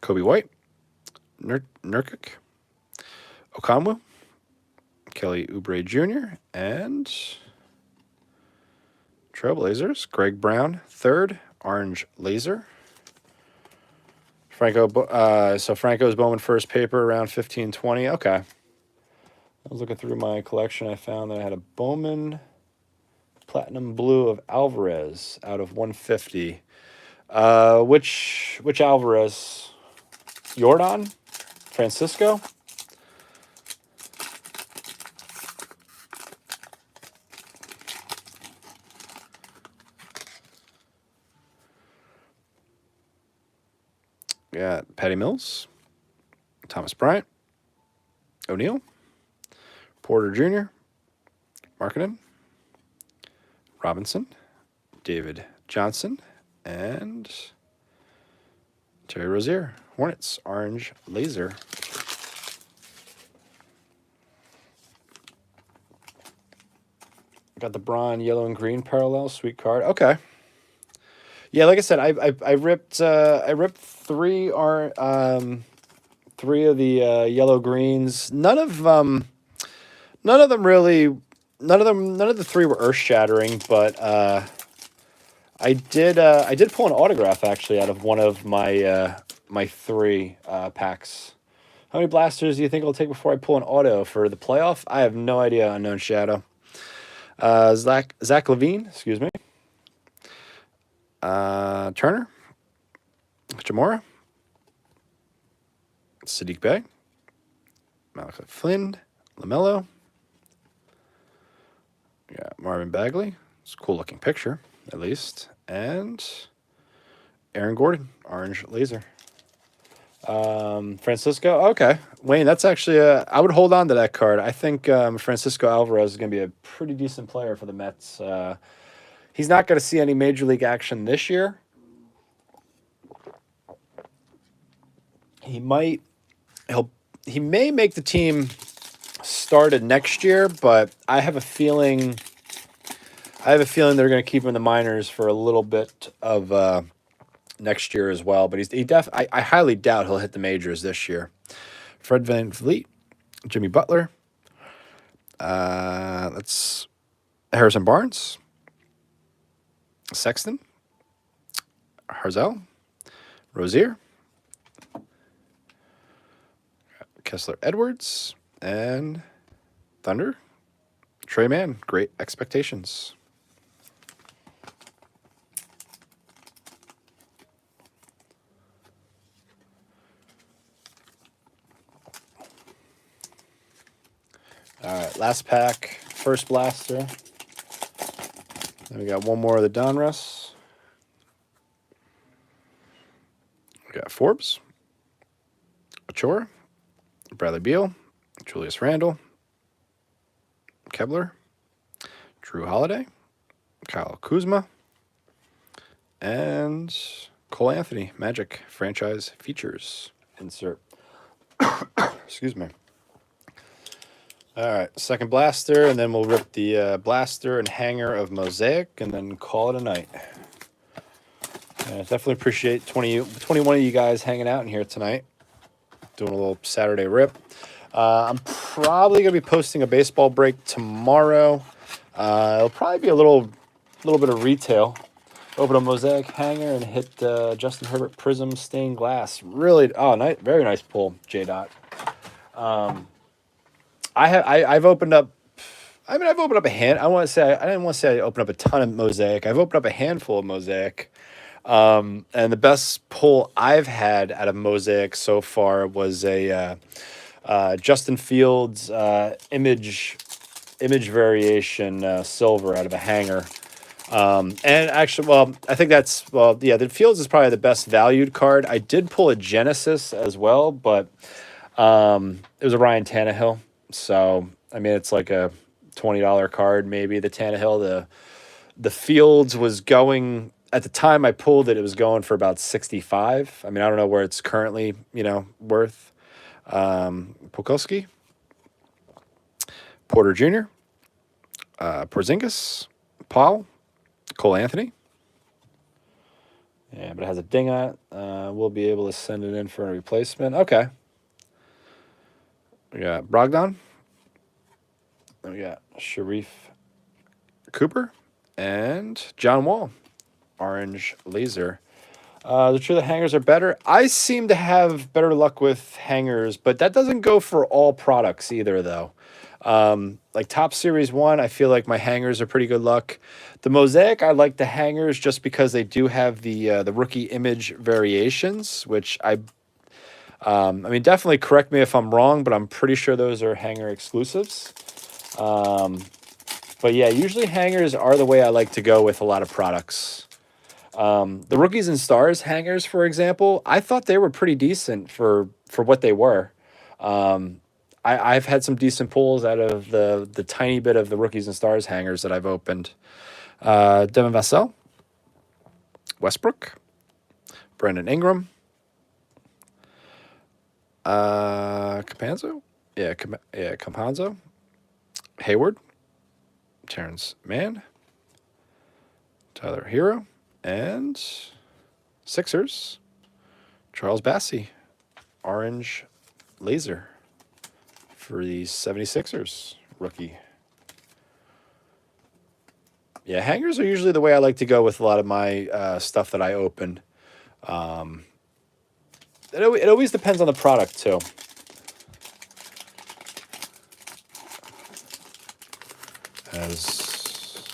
Speaker 1: Kobe White, Nurkic, Okonwu, Kelly Oubre Jr., and Trailblazers, Greg Brown, third, Orange Laser. So Franco's Bowman First paper around 1520. Okay. I was looking through my collection. I found that I had a Bowman Platinum Blue of Alvarez out of 150. Which Alvarez? Jordan? Francisco? We got Patty Mills, Thomas Bryant, O'Neal, Porter Jr., Markkinen, Robinson, David Johnson, and Terry Rozier. Hornets, orange laser. Got the Braun yellow and green parallel, sweet card. Okay. Yeah, like I said, I ripped three of the yellow greens. None of them really. None of the three were earth shattering, but I did pull an autograph actually out of one of my my three packs. How many blasters do you think it'll take before I pull an auto for the playoff? I have no idea. Unknown Shadow. Zach Levine, excuse me. Turner, Jamora, Sadiq Bey, Malachi Flynn, LaMelo. Yeah, Marvin Bagley. It's a cool looking picture, at least. And Aaron Gordon, orange laser. Francisco. Okay, Wayne. That's actually I would hold on to that card. I think Francisco Alvarez is going to be a pretty decent player for the Mets. He's not going to see any major league action this year. He may make the team started next year, but I have a feeling they're going to keep him in the minors for a little bit of next year as well. But I highly doubt he'll hit the majors this year. Fred VanVleet, Jimmy Butler. That's Harrison Barnes, Sexton, Harzell, Rozier, Kessler Edwards, and Thunder, Trey Mann. Great expectations. All right, last pack, first blaster. Then we got one more of the Donruss. We got Forbes, Ochoa, Bradley Beal, Julius Randle, Kepler, Drew Holiday, Kyle Kuzma, and Cole Anthony. Magic franchise features insert. Excuse me. All right, second blaster, and then we'll rip the blaster and hanger of Mosaic, and then call it a night. And I definitely appreciate 21 of you guys hanging out in here tonight, doing a little Saturday rip. I'm probably going to be posting a baseball break tomorrow. It'll probably be a little bit of retail. Open a Mosaic hanger and hit Justin Herbert Prism stained glass. Really, nice, very nice pull, J-Dot. I've opened up. I mean, I've opened up a hand. I didn't want to say I opened up a ton of Mosaic. I've opened up a handful of Mosaic. And the best pull I've had out of Mosaic so far was a Justin Fields image variation silver out of a hanger. And actually, I think the Fields is probably the best valued card. I did pull a Genesis as well, but it was a Ryan Tannehill. So, I mean, it's like a $20 card, maybe. The Tannehill, the Fields was going, at the time I pulled it, it was going for about 65. I mean, I don't know where it's currently, worth. Pokulski, Porter Jr., Porzingis, Paul, Cole Anthony. Yeah, but it has a ding on it. We'll be able to send it in for a replacement. Okay. We got Brogdon. Then we got Sharif Cooper and John Wall. Orange laser. The true the hangers are better. I seem to have better luck with hangers, but that doesn't go for all products either, though. Like Top Series 1, I feel like my hangers are pretty good luck. The Mosaic, I like the hangers just because they do have the rookie image variations, which I mean, definitely correct me if I'm wrong, but I'm pretty sure those are hanger exclusives. But yeah, usually hangers are the way I like to go with a lot of products. The rookies and stars hangers, for example, I thought they were pretty decent for what they were. Um, I've had some decent pulls out of the tiny bit of the rookies and stars hangers that I've opened. Devin Vassell, Westbrook, Brandon Ingram, Capanzo, Campanzo, Hayward, Terrence Mann, Tyler Hero, and Sixers, Charles Bassey, orange laser for the 76ers rookie. Yeah, hangers are usually the way I like to go with a lot of my stuff that I open. It always depends on the product, too. As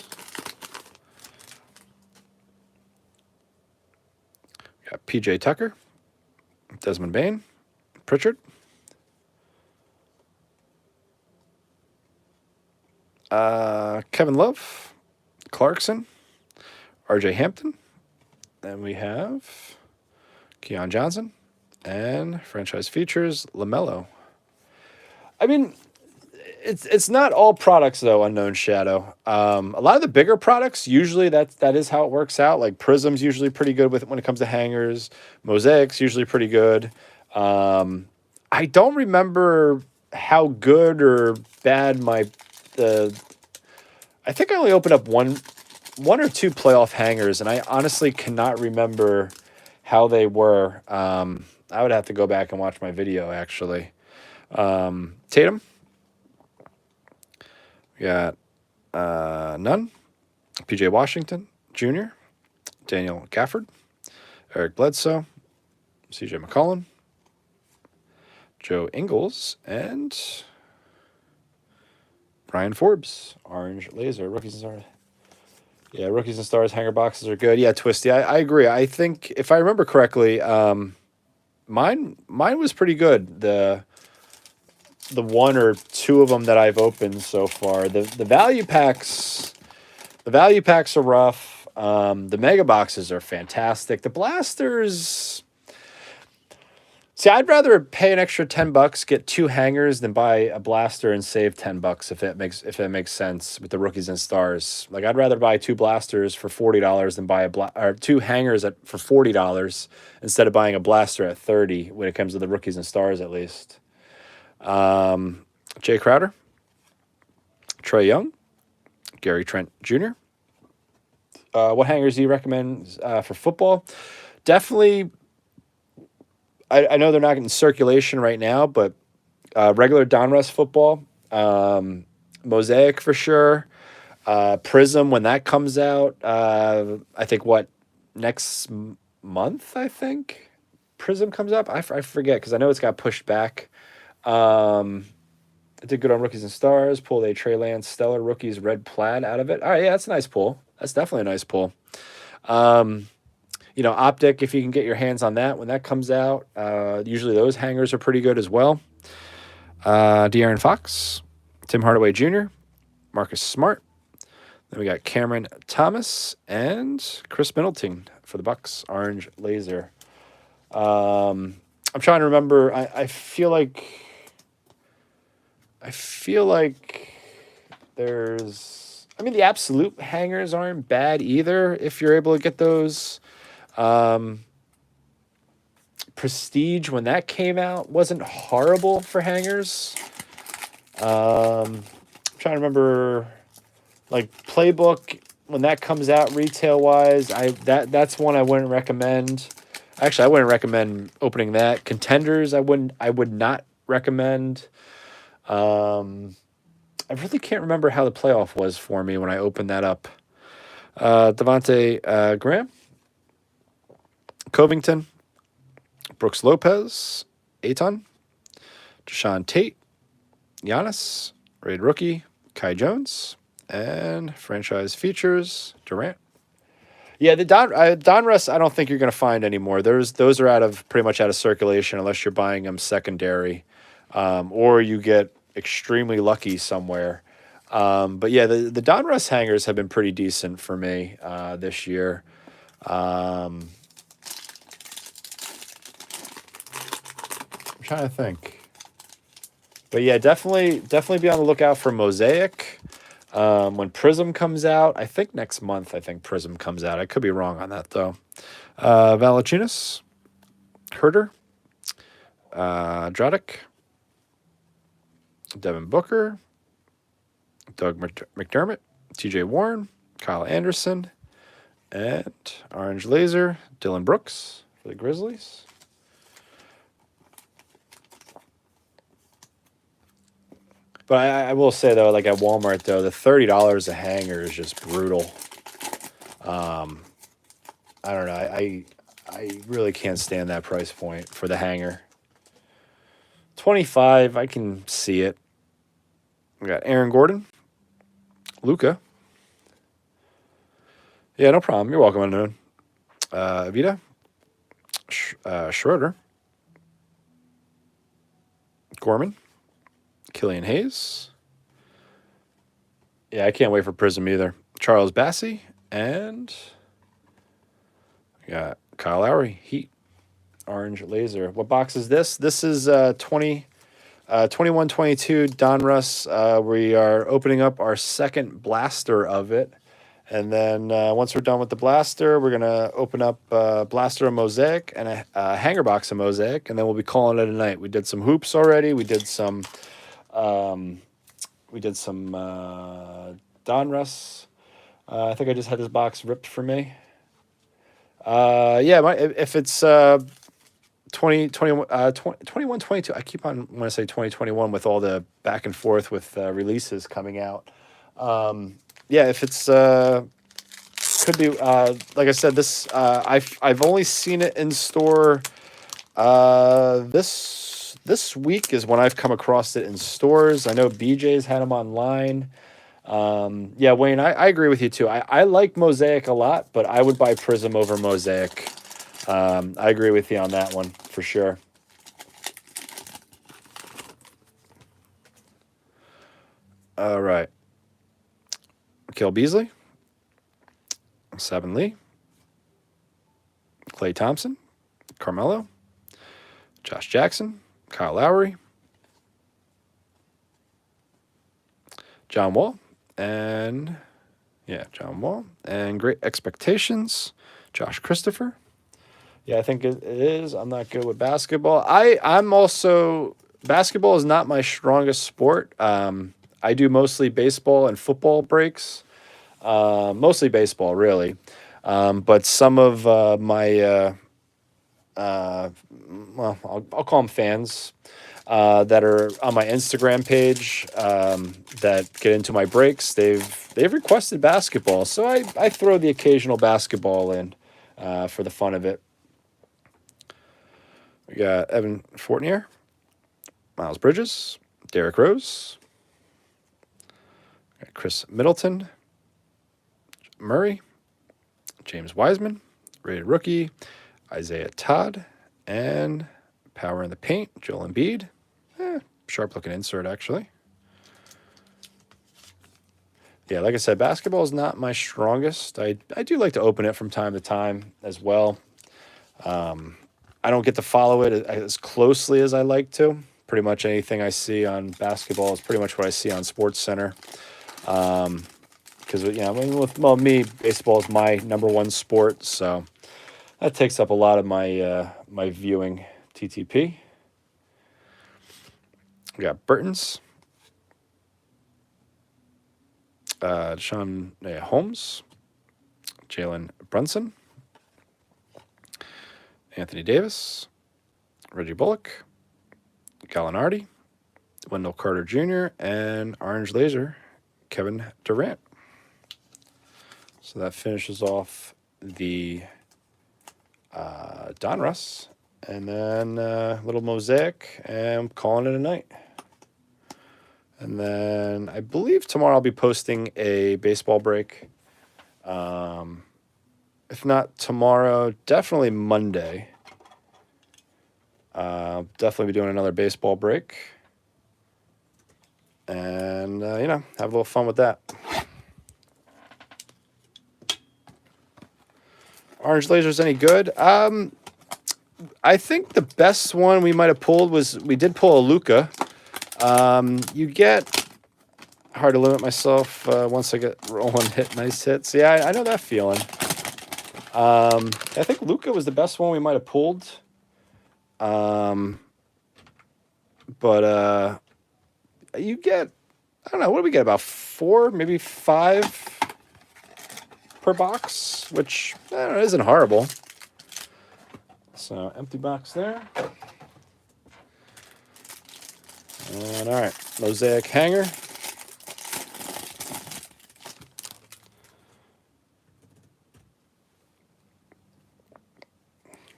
Speaker 1: got PJ Tucker, Desmond Bain, Pritchard, Kevin Love, Clarkson, RJ Hampton. Then we have Keon Johnson and franchise features LaMelo. I mean, it's not all products though. Unknown Shadow. A lot of the bigger products usually that is how it works out. Like Prism's usually pretty good with when it comes to hangers. Mosaic's usually pretty good. I don't remember how good or bad I think I only opened up one or two playoff hangers, and I honestly cannot remember how they were. I would have to go back and watch my video actually. Tatum. We got Nunn, PJ Washington Jr., Daniel Gafford, Eric Bledsoe, CJ McCollum, Joe Ingles, and Brian Forbes, orange laser, rookies and stars. Yeah, rookies and stars hanger boxes are good. Yeah, Twisty, I agree. I think if I remember correctly, mine was pretty good. The one or two of them that I've opened so far. The value packs are rough. The mega boxes are fantastic. The blasters. See, I'd rather pay an extra $10, get two hangers, than buy a blaster and save $10 if it makes sense with the rookies and stars. Like I'd rather buy two blasters for $40 than buy or two hangers for $40 instead of buying a blaster at $30 when it comes to the rookies and stars at least. Jay Crowder, Trae Young, Gary Trent Jr. What hangers do you recommend for football? Definitely. I know they're not in circulation right now, but regular Donruss football, Mosaic for sure, Prism when that comes out. I think next month. I think Prism comes up. I forget because I know it's got pushed back. I did good on rookies and stars. Pulled a Trey Lance Stellar Rookies Red Plaid out of it. All right, yeah, that's a nice pull. That's definitely a nice pull. Optic, if you can get your hands on that when that comes out. Usually those hangers are pretty good as well. De'Aaron Fox, Tim Hardaway Jr., Marcus Smart. Then we got Cameron Thomas and Chris Middleton for the Bucks, orange laser. I'm trying to remember. I feel like there's. I mean, the absolute hangers aren't bad either if you're able to get those. Prestige when that came out wasn't horrible for hangers. I'm trying to remember, like Playbook when that comes out retail wise. That's one I wouldn't recommend. Actually, I wouldn't recommend opening that. Contenders, I would not recommend. I really can't remember how the playoff was for me when I opened that up. Devontae Graham, Covington, Brooks Lopez, Ayton, Deshaun Tate, Giannis, Raid Rookie, Kai Jones, and franchise features Durant. Yeah, the Donruss I don't think you're going to find anymore. Those are pretty much out of circulation unless you're buying them secondary, or you get extremely lucky somewhere. But yeah, the Donruss hangers have been pretty decent for me this year. I'm trying to think. But yeah, definitely be on the lookout for Mosaic. When Prism comes out, I think next month, I think Prism comes out. I could be wrong on that, though. Valanciunas, Herter, Dragic, Devin Booker, Doug McDermott, TJ Warren, Kyle Anderson, and Orange Laser, Dylan Brooks for the Grizzlies. But I will say, though, like at Walmart, though, the $30 a hanger is just brutal. I don't know. I really can't stand that price point for the hanger. 25, I can see it. We got Aaron Gordon, Luca. Yeah, no problem. You're welcome, Unknown. Vita, Schroeder, Gorman, Killian Hayes. Yeah, I can't wait for Prism either. Charles Bassey, and we got Kyle Lowry, Heat, Orange Laser. What box is this? This is 21-22 Donruss. We are opening up our second blaster of it. And then once we're done with the blaster, we're going to open up blaster of Mosaic and a hanger box of Mosaic, and then we'll be calling it a night. We did some hoops already. We did some Donruss. I think I just had this box ripped for me. Yeah, if it's 21, 22, I keep on want to say 2021 with all the back and forth with releases coming out. Yeah, if it's could be like I said, this I've only seen it in store. This week is when I've come across it in stores. I know BJ's had them online. Yeah, Wayne, I agree with you too. I like Mosaic a lot, but I would buy Prism over Mosaic. I agree with you on that one for sure. All right. Cale Beasley, Sabin Lee, Klay Thompson, Carmelo, Josh Jackson, Kyle Lowry, John Wall, and John Wall, and Great Expectations, Josh Christopher. Yeah, I think it is. I'm not good with basketball. I'm also, basketball is not my strongest sport. I do mostly baseball and football breaks. Mostly baseball, really. But some of my, well, I'll call them fans that are on my Instagram page that get into my breaks. They've requested basketball, so I throw the occasional basketball in for the fun of it. We got Evan Fournier, Miles Bridges, Derrick Rose, Chris Middleton, Murray, James Wiseman, rated rookie, Isaiah Todd, and Power in the Paint, Joel Embiid. Sharp looking insert, actually. Yeah, like I said, basketball is not my strongest. I do like to open it from time to time as well. I don't get to follow it as closely as I like to. Pretty much anything I see on basketball is pretty much what I see on Sports Center. Because with me, baseball is my number one sport, so that takes up a lot of my my viewing. TTP. We got Burton's, Sean Holmes, Jalen Brunson, Anthony Davis, Reggie Bullock, Gallinardi, Wendell Carter Jr., and Orange Laser, Kevin Durant. So that finishes off the Donruss. And then a little Mosaic, and I'm calling it a night. And then I believe tomorrow I'll be posting a baseball break. If not tomorrow, definitely Monday. Definitely be doing another baseball break. And, have a little fun with that. All Orange laser's any good? I think the best one we might have pulled was we did pull a Luca. You get hard to limit myself once I get rolling, hit nice hits. Yeah, I know that feeling. I think Luca was the best one we might have pulled. But you get, I don't know, what do we get? About 4, maybe 5 per box, which I don't know, isn't horrible. So empty box there. And all right, mosaic hanger.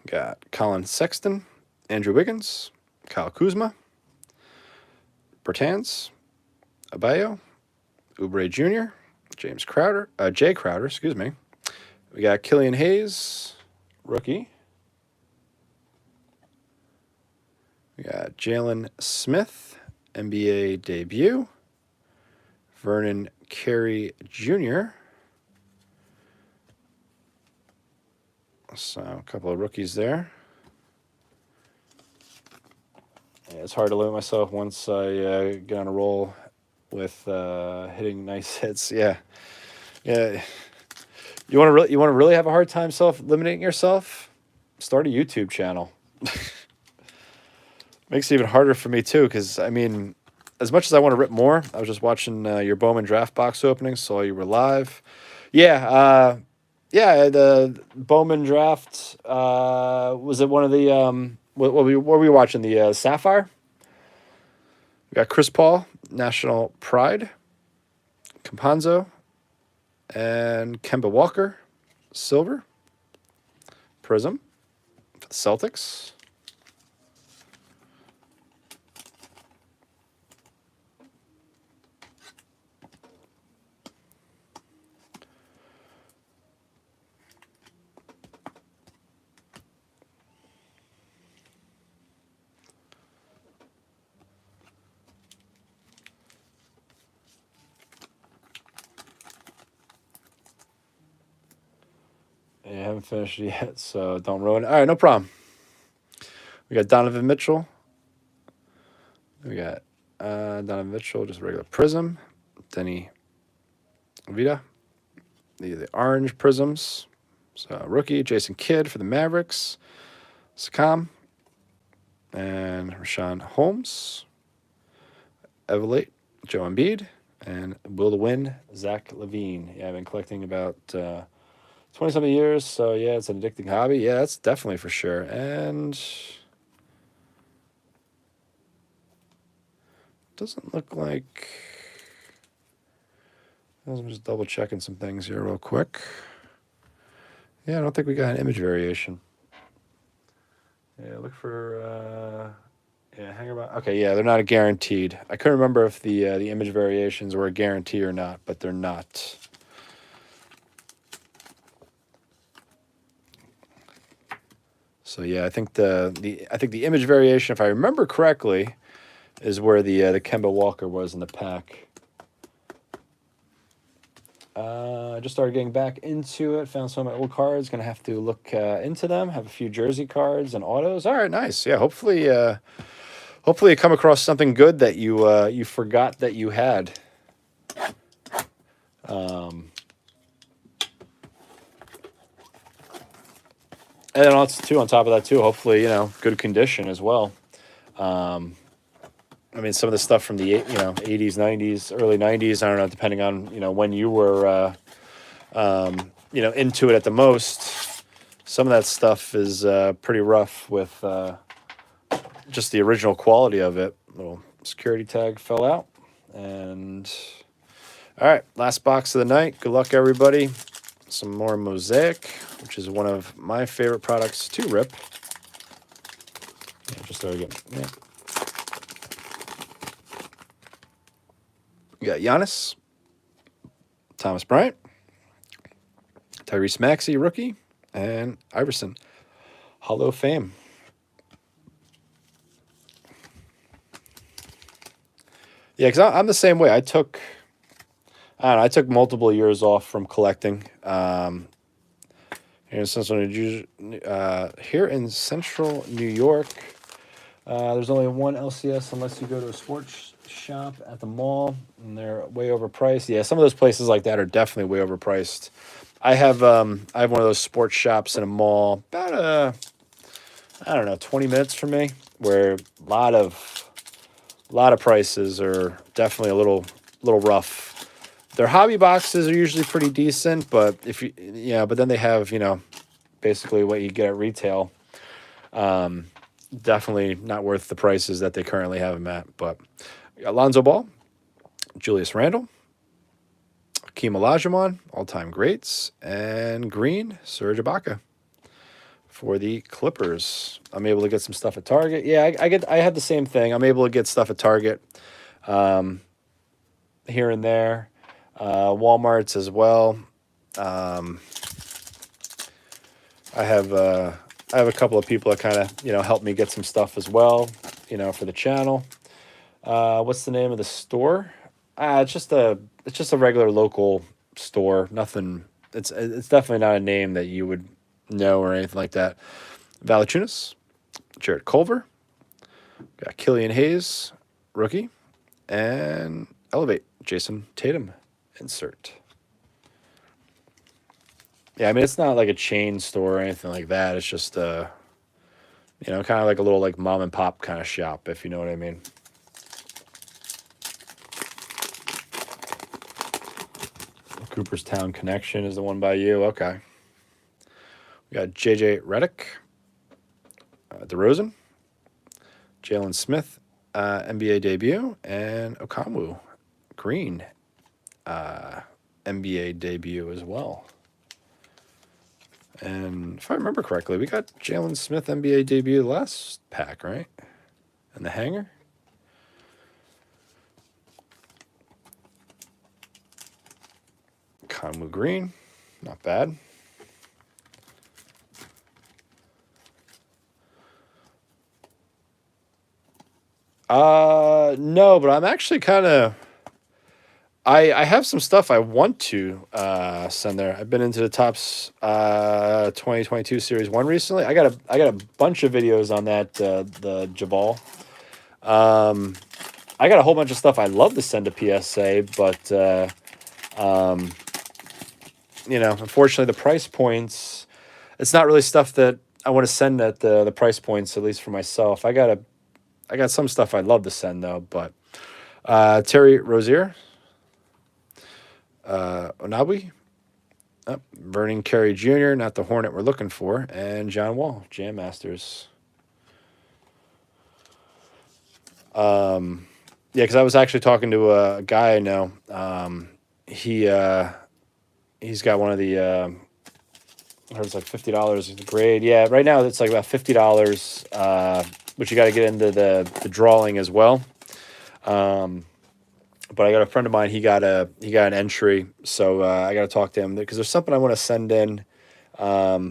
Speaker 1: Got Colin Sexton, Andrew Wiggins, Kyle Kuzma, Bertans, Abayo, Oubre Jr., Jay Crowder, excuse me. We got Killian Hayes, rookie. We got Jalen Smith, NBA debut. Vernon Carey Jr. So a couple of rookies there. Yeah, it's hard to limit myself once I get on a roll with hitting nice hits. Yeah. You want to really have a hard time self-limiting yourself? Start a YouTube channel. Makes it even harder for me too, because I mean, as much as I want to rip more, I was just watching your Bowman draft box opening, saw you were live. Yeah, the Bowman draft, was it one of the, what were we watching? The Sapphire? We got Chris Paul, National Pride, Campanzo, and Kemba Walker, silver, Prism for the Celtics. Yeah, I haven't finished it yet, so don't ruin it. All right, no problem. We got Donovan Mitchell. We got Donovan Mitchell, just regular Prism. Denny Vita. The orange Prisms. So rookie, Jason Kidd for the Mavericks. Sakam. And Rashawn Holmes. Evelate, Joe Embiid. And Will to Win, Zach LaVine. Yeah, I've been collecting about 20-something years, so yeah, it's an addicting hobby. Yeah, that's definitely for sure. And doesn't look like... I'm just double checking some things here real quick. Yeah, I don't think we got an image variation. Yeah, look for... yeah, hang about. Okay, yeah, they're not a guaranteed. I couldn't remember if the image variations were a guarantee or not, but they're not. So yeah, I think the image variation, if I remember correctly, is where the Kemba Walker was in the pack. I just started getting back into it. Found some of my old cards. Gonna have to look into them. Have a few jersey cards and autos. All right, nice. Yeah, hopefully you come across something good that you forgot that you had. And then also on top of that too, hopefully, good condition as well. I mean, some of the stuff from the 80s, 90s, early 90s, I don't know, depending on, when you were into it at the most. Some of that stuff is pretty rough with just the original quality of it. Little security tag fell out. And all right, last box of the night. Good luck, everybody. Some more Mosaic, which is one of my favorite products to rip. Yeah, just started getting, yeah. You got Giannis, Thomas Bryant, Tyrese Maxey, rookie, and Iverson, Hall of Fame. Yeah, because I'm the same way. I took multiple years off from collecting. Here in central New York, there's only one LCS unless you go to a sports shop at the mall, and they're way overpriced. Yeah, some of those places like that are definitely way overpriced. I have one of those sports shops in a mall about I don't know, 20 minutes from me, where a lot of prices are definitely a little rough. Their hobby boxes are usually pretty decent, but if you yeah, but then they have, basically what you get at retail. Um, Definitely not worth the prices that they currently have them at. But Alonzo Ball, Julius Randle, Hakeem Olajuwon, all-time greats, and Green, Serge Ibaka for the Clippers. I'm able to get some stuff at Target. Yeah, I had the same thing. I'm able to get stuff at Target, um, here and there, Walmart's as well. Um, I have I have a couple of people that kind of help me get some stuff as well, for the channel. What's the name of the store? It's just a regular local store. Nothing. It's definitely not a name that you would know or anything like that. Valachunas, Jared Culver, got Killian Hayes, rookie, and Elevate Jason Tatum insert. Yeah, I mean it's not like a chain store or anything like that. It's just kind of like a little like mom and pop kind of shop, if you know what I mean. Cooperstown Connection is the one by you. Okay. We got JJ Redick, DeRozan, Jalen Smith, NBA debut, and Okamwu Green, NBA debut as well. And if I remember correctly, we got Jalen Smith NBA debut last pack, right? And the hanger. Okamwu Green, not bad. No, but I'm actually kind of. I have some stuff I want to send there. I've been into the Topps 2022 Series 1 recently. I got a bunch of videos on that, the Jabal. I got a whole bunch of stuff I love to send to PSA, but unfortunately the price points, it's not really stuff that I want to send at the price points, at least for myself. I got some stuff I'd love to send though, but Terry Rozier, Onabi, Vernon Carey Jr., not the Hornet we're looking for, and John Wall, Jam Masters. Yeah, because I was actually talking to a guy I know. He's got one of the. I heard it's like $50 the grade. Yeah, right now it's like about $50. But you got to get into the drawing as well. But I got a friend of mine. He got an entry, so I got to talk to him because there's something I want to send in,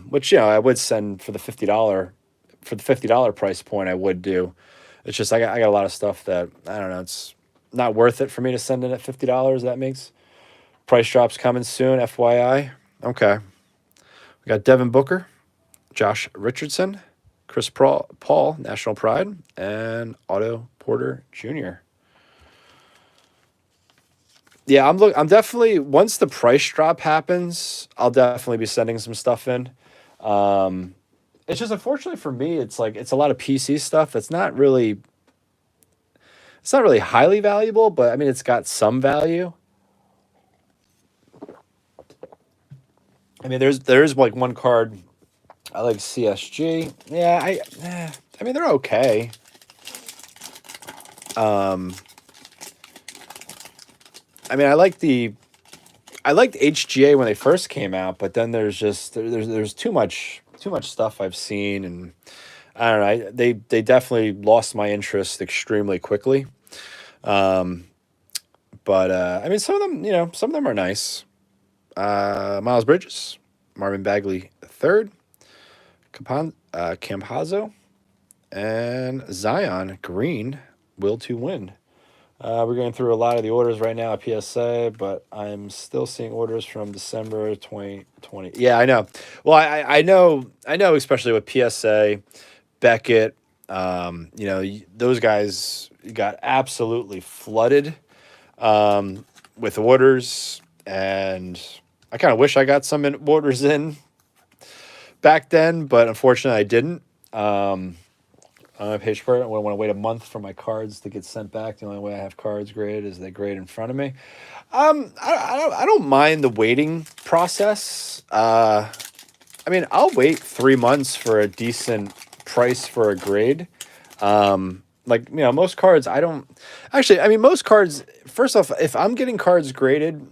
Speaker 1: which I would send for the $50 price point. I would do. It's just I got a lot of stuff that I don't know. It's not worth it for me to send in at $50. That makes price drops coming soon. FYI. Okay. We got Devin Booker, Josh Richardson, Chris Paul, National Pride, and Otto Porter Jr. Yeah, I'm definitely, once the price drop happens, I'll definitely be sending some stuff in. It's just unfortunately for me, it's like it's a lot of PC stuff that's not really highly valuable, but I mean it's got some value. I mean there's like one card I like, CSG. Yeah, I mean they're okay. I mean I liked HGA when they first came out, but then there's too much stuff I've seen, and I don't know. They definitely lost my interest extremely quickly. But I mean some of them are nice. Miles Bridges, Marvin Bagley III, Campazzo, and Zion Green, Will to Win. We're going through a lot of the orders right now at PSA, but I'm still seeing orders from December 2020. Yeah, I know. Well, I know, especially with PSA, Beckett, those guys got absolutely flooded with orders, and I kind of wish I got some orders in back then, but unfortunately I didn't. I pay for it. I want to wait a month for my cards to get sent back. The only way I have cards graded is they grade in front of me. I don't mind the waiting process. I mean, I'll wait 3 months for a decent price for a grade. Most cards, I don't actually. I mean, most cards. First off, if I'm getting cards graded,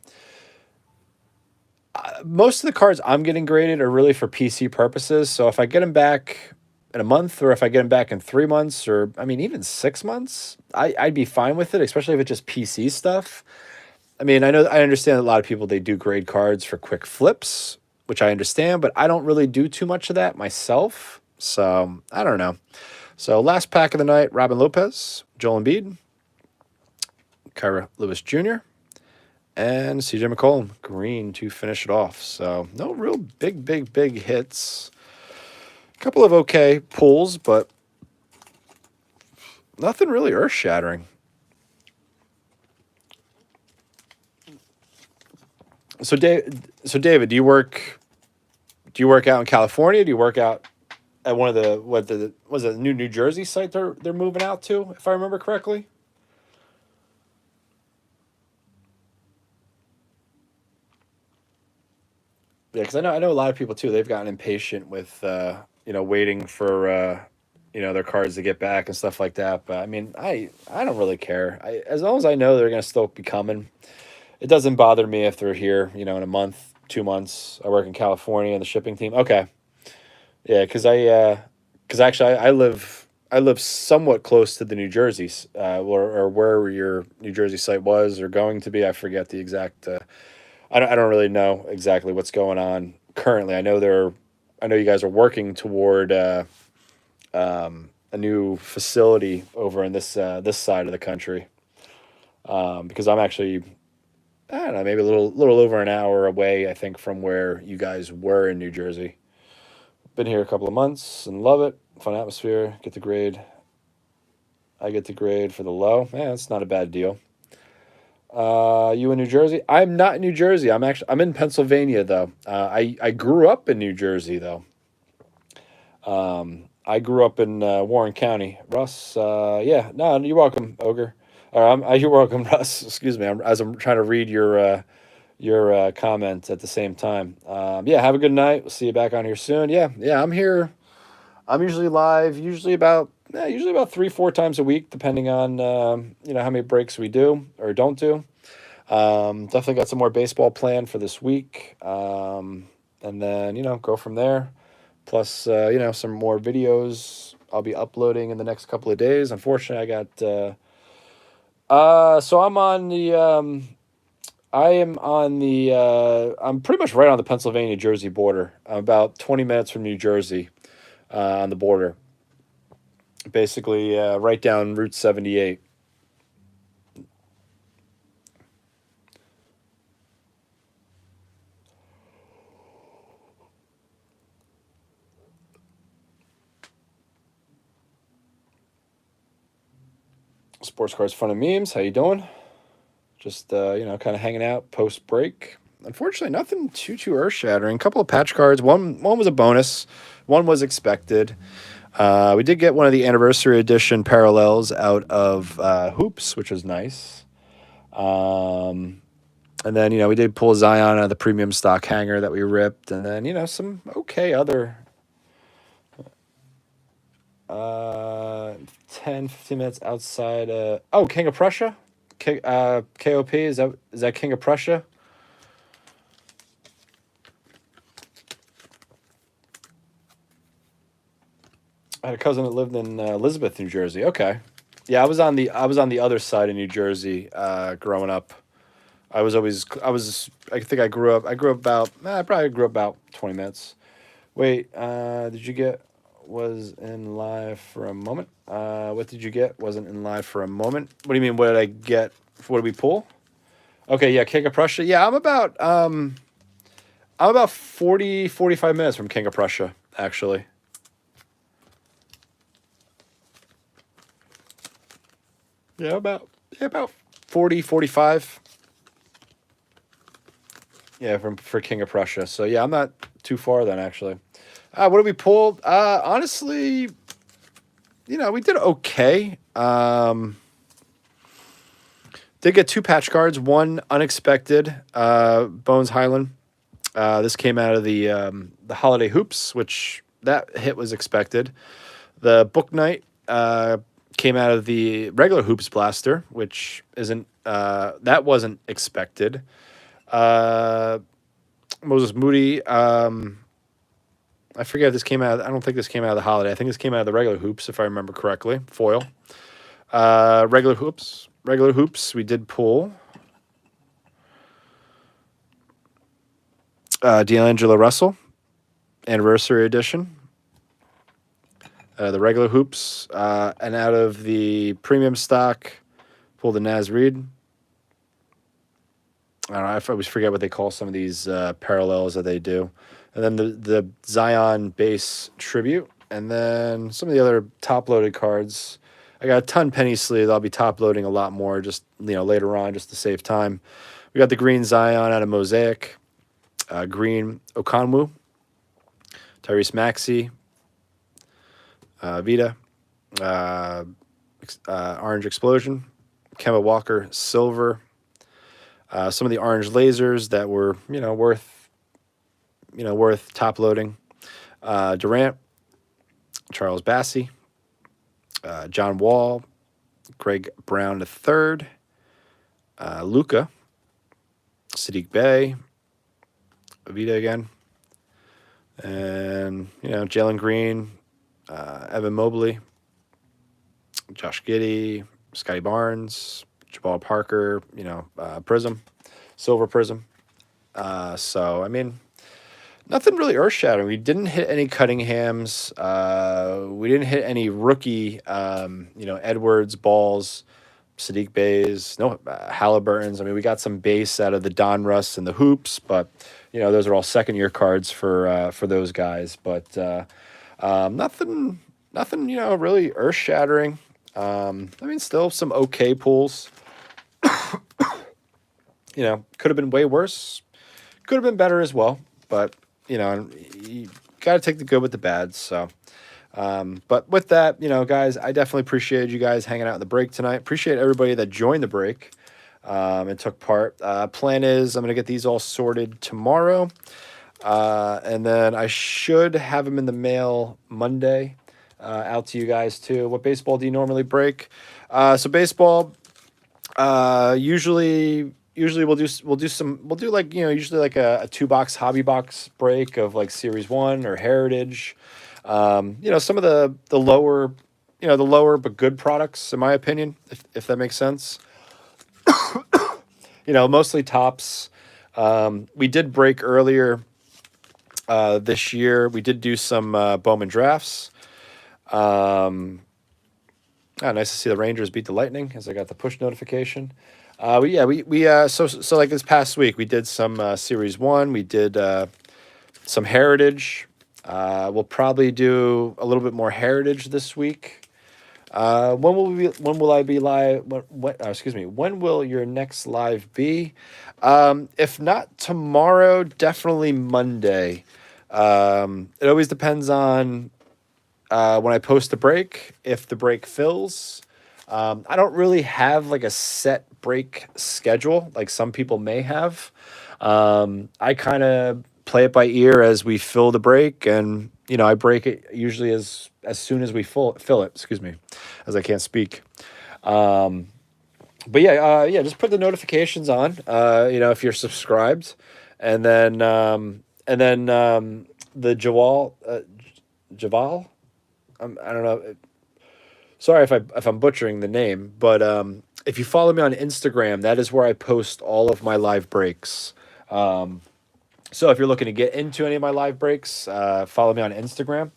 Speaker 1: most of the cards I'm getting graded are really for PC purposes. So if I get them back in a month, or if I get them back in 3 months, or I mean even 6 months, I'd be fine with it, especially if it's just PC stuff. I mean, I understand that a lot of people, they do grade cards for quick flips, which I understand, but I don't really do too much of that myself. So I don't know. So last pack of the night: Robin Lopez, Joel Embiid, Kyra Lewis Jr., and CJ McCollum green to finish it off. So no real big hits. A couple of okay pulls, but nothing really earth shattering. So David, do you work out in California? Do you work out at one of the was it the New Jersey site they're moving out to, if I remember correctly? Yeah, because I know a lot of people too. They've gotten impatient with waiting for their cards to get back and stuff like that. But I mean, I don't really care. As long as I know they're gonna still be coming, it doesn't bother me if they're here. In a month, 2 months. I work in California and the shipping team. Okay, yeah, because actually I live somewhat close to the New Jersey, or where your New Jersey site was or going to be. I forget the exact. I don't really know exactly what's going on currently. I know you guys are working toward a new facility over in this side of the country. Because I'm actually, I don't know, maybe a little over an hour away, I think, from where you guys were in New Jersey. Been here a couple of months and love it. Fun atmosphere. I get to grade for the low. Yeah, that's not a bad deal. You in New Jersey? I'm not in New Jersey. I'm in Pennsylvania though. I grew up in New Jersey though. I grew up in Warren County. Russ, yeah, no, you're welcome, Ogre. Or you're welcome, Russ. Excuse me. As I'm trying to read your comment at the same time. Yeah, have a good night. We'll see you back on here soon. Yeah, I'm here. I'm usually live, usually about 3-4 times a week, depending on how many breaks we do or don't do. Definitely got some more baseball planned for this week, and then go from there. Plus, some more videos I'll be uploading in the next couple of days. Unfortunately, I got. So I'm on the. I am on the. I'm pretty much right on the Pennsylvania Jersey border. I'm about 20 minutes from New Jersey, on the border. Basically, right down Route 78. Sports Cards Fun and Memes. How you doing? Just kind of hanging out post break. Unfortunately, nothing too earth shattering. A couple of patch cards. One was a bonus. One was expected. We did get one of the anniversary edition parallels out of Hoops, which was nice. And then we did pull Zion out of the premium stock hanger that we ripped, and then some okay other 10-15 minutes outside. King of Prussia. KOP, is that King of Prussia? I had a cousin that lived in Elizabeth, New Jersey. Okay, yeah, I was on the other side of New Jersey growing up. I think I grew up about I probably grew up about 20 minutes. Wait, did you get Was in live for a moment. What did you get? Wasn't in live for a moment. What do you mean? What did I get? What did we pull? Okay, yeah, King of Prussia. Yeah, I'm about 40, 45 minutes from King of Prussia, actually. Yeah, about 40, 45. Yeah, for King of Prussia. So yeah, I'm not too far then actually. What did we pull? Honestly, we did okay. Did get 2 patch cards, one unexpected, Bones Highland. This came out of the Holiday Hoops, which that hit was expected. The Book Knight came out of the regular Hoops Blaster, which isn't that wasn't expected. Moses Moody. I forget if this came out. I don't think this came out of the Holiday. I think this came out of the regular Hoops, if I remember correctly. Foil. Regular Hoops. Regular Hoops. We did pull. D'Angelo Russell, Anniversary Edition. The regular Hoops. And out of the premium stock, pulled the Naz Reid. I don't know. I always forget what they call some of these parallels that they do. And then the Zion base tribute. And then some of the other top-loaded cards. I got a ton penny sleeve. I'll be top-loading a lot more just later on just to save time. We got the green Zion out of Mosaic. Green Okonwu. Tyrese Maxey. Vita. Orange Explosion. Kemba Walker Silver. Some of the orange lasers that were, worth top loading. Durant, Charles Bassey, John Wall, Greg Brown III, Luca, Sadiq Bey, Vita again, and Jalen Green, Evan Mobley, Josh Giddey, Scotty Barnes, Jabal Parker, Prism, Silver Prism. So, I mean, nothing really earth-shattering. We didn't hit any Cunninghams. We didn't hit any rookie, Edwards, Balls, Sadiq Bays, no Halliburtons. I mean, we got some base out of the Donruss and the Hoops, but, those are all second-year cards for those guys. But nothing, really earth-shattering. I mean, still some okay pulls. Could have been way worse. Could have been better as well. But, you got to take the good with the bad. So, but with that, guys, I definitely appreciate you guys hanging out in the break tonight. Appreciate everybody that joined the break and took part. Plan is I'm going to get these all sorted tomorrow. And then I should have them in the mail Monday out to you guys too. What baseball do you normally break? So baseball, usually we'll do like, usually like a 2-box hobby box break of like Series 1 or Heritage. Some of the lower, the lower but good products, in my opinion, if that makes sense. Mostly tops. We did break earlier this year. We did do some Bowman drafts. Nice to see the Rangers beat the Lightning as I got the push notification. So like this past week, we did some Series 1. We did some Heritage. We'll probably do a little bit more Heritage this week. When will I be live? When will your next live be? If not tomorrow, definitely Monday. It always depends on when I post a break, if the break fills. I don't really have like a set break schedule like some people may have. I kind of play it by ear as we fill the break, and I break it usually as soon as we fill it. Excuse me, as I can't speak. But yeah, just put the notifications on. If you're subscribed, and then the Javal. I don't know. Sorry if I'm butchering the name, but if you follow me on Instagram, that is where I post all of my live breaks. So if you're looking to get into any of my live breaks, follow me on Instagram.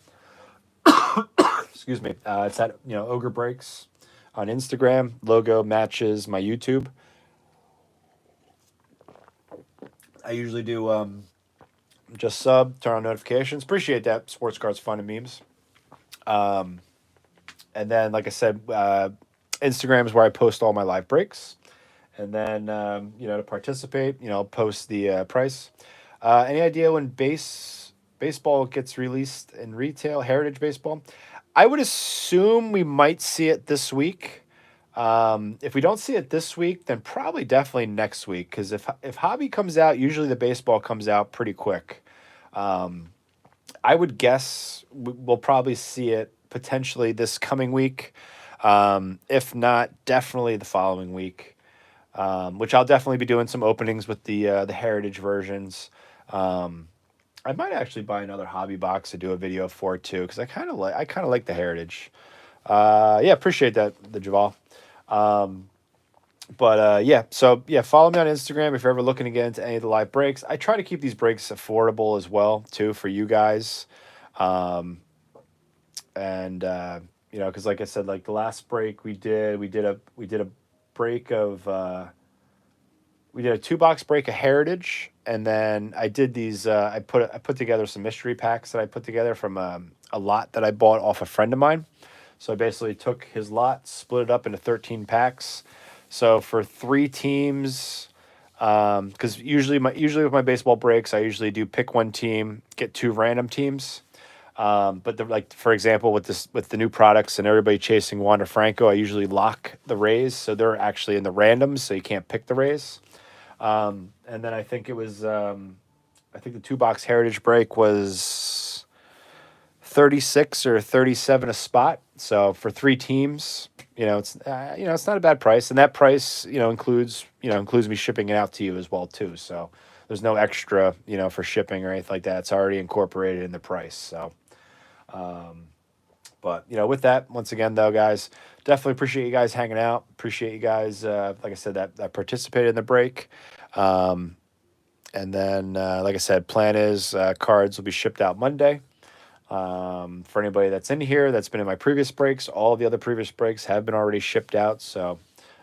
Speaker 1: Excuse me. It's at Ogre Breaks on Instagram. Logo matches my YouTube. I usually do just sub, turn on notifications. Appreciate that. Sports cards, fun, and memes. And then, like I said, Instagram is where I post all my live breaks. And then, to participate, post the price. Any idea when baseball gets released in retail, Heritage Baseball? I would assume we might see it this week. If we don't see it this week, then probably definitely next week. Because if Hobby comes out, usually the baseball comes out pretty quick. I would guess we'll probably see it potentially this coming week. If not, definitely the following week. Which I'll definitely be doing some openings with the Heritage versions. I might actually buy another hobby box to do a video for too, because I kind of like the Heritage. Yeah, appreciate that, the Javal. Follow me on Instagram if you're ever looking to get into any of the live breaks. I try to keep these breaks affordable as well too for you guys. Because like I said, like the last break we did a break of we did a 2-box break of Heritage, and then I did these. I put together some mystery packs that I put together from a lot that I bought off a friend of mine. So I basically took his lot, split it up into 13 packs. So for 3 teams, because usually with my baseball breaks, I usually do pick one team, get 2 random teams. But for example, with the new products and everybody chasing Wander Franco, I usually lock the Rays, so they're actually in the randoms, so you can't pick the Rays. And then I think it was I think the 2-box Heritage break was 36 or 37 a spot. So for 3 teams, it's not a bad price, and that price includes me shipping it out to you as well too. So there's no extra for shipping or anything like that. It's already incorporated in the price. So. But with that, once again, though, guys, definitely appreciate you guys hanging out. Appreciate you guys, like I said, that participated in the break. And then, like I said, plan is cards will be shipped out Monday. For anybody that's in here that's been in my previous breaks, all of the other previous breaks have been already shipped out. So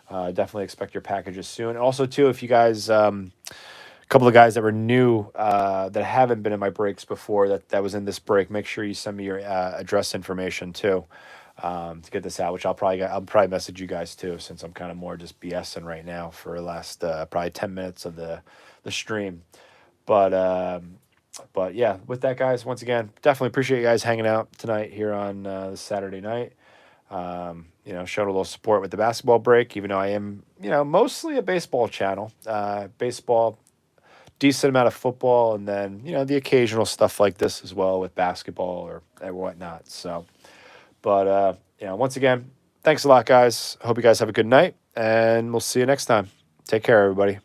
Speaker 1: definitely expect your packages soon. And also, too, if you guys... a couple of guys that were new that haven't been in my breaks before that was in this break, make sure you send me your address information too to get this out, which I'll probably message you guys too, since I'm kind of more just BSing right now for the last probably 10 minutes of the stream. But yeah, with that, guys, once again, definitely appreciate you guys hanging out tonight here on this Saturday night. Showed a little support with the basketball break, even though I am, mostly a baseball channel. Baseball, decent amount of football, and then the occasional stuff like this as well with basketball or whatnot. So, but once again, thanks a lot, guys. Hope you guys have a good night, and we'll see you next time. Take care, everybody.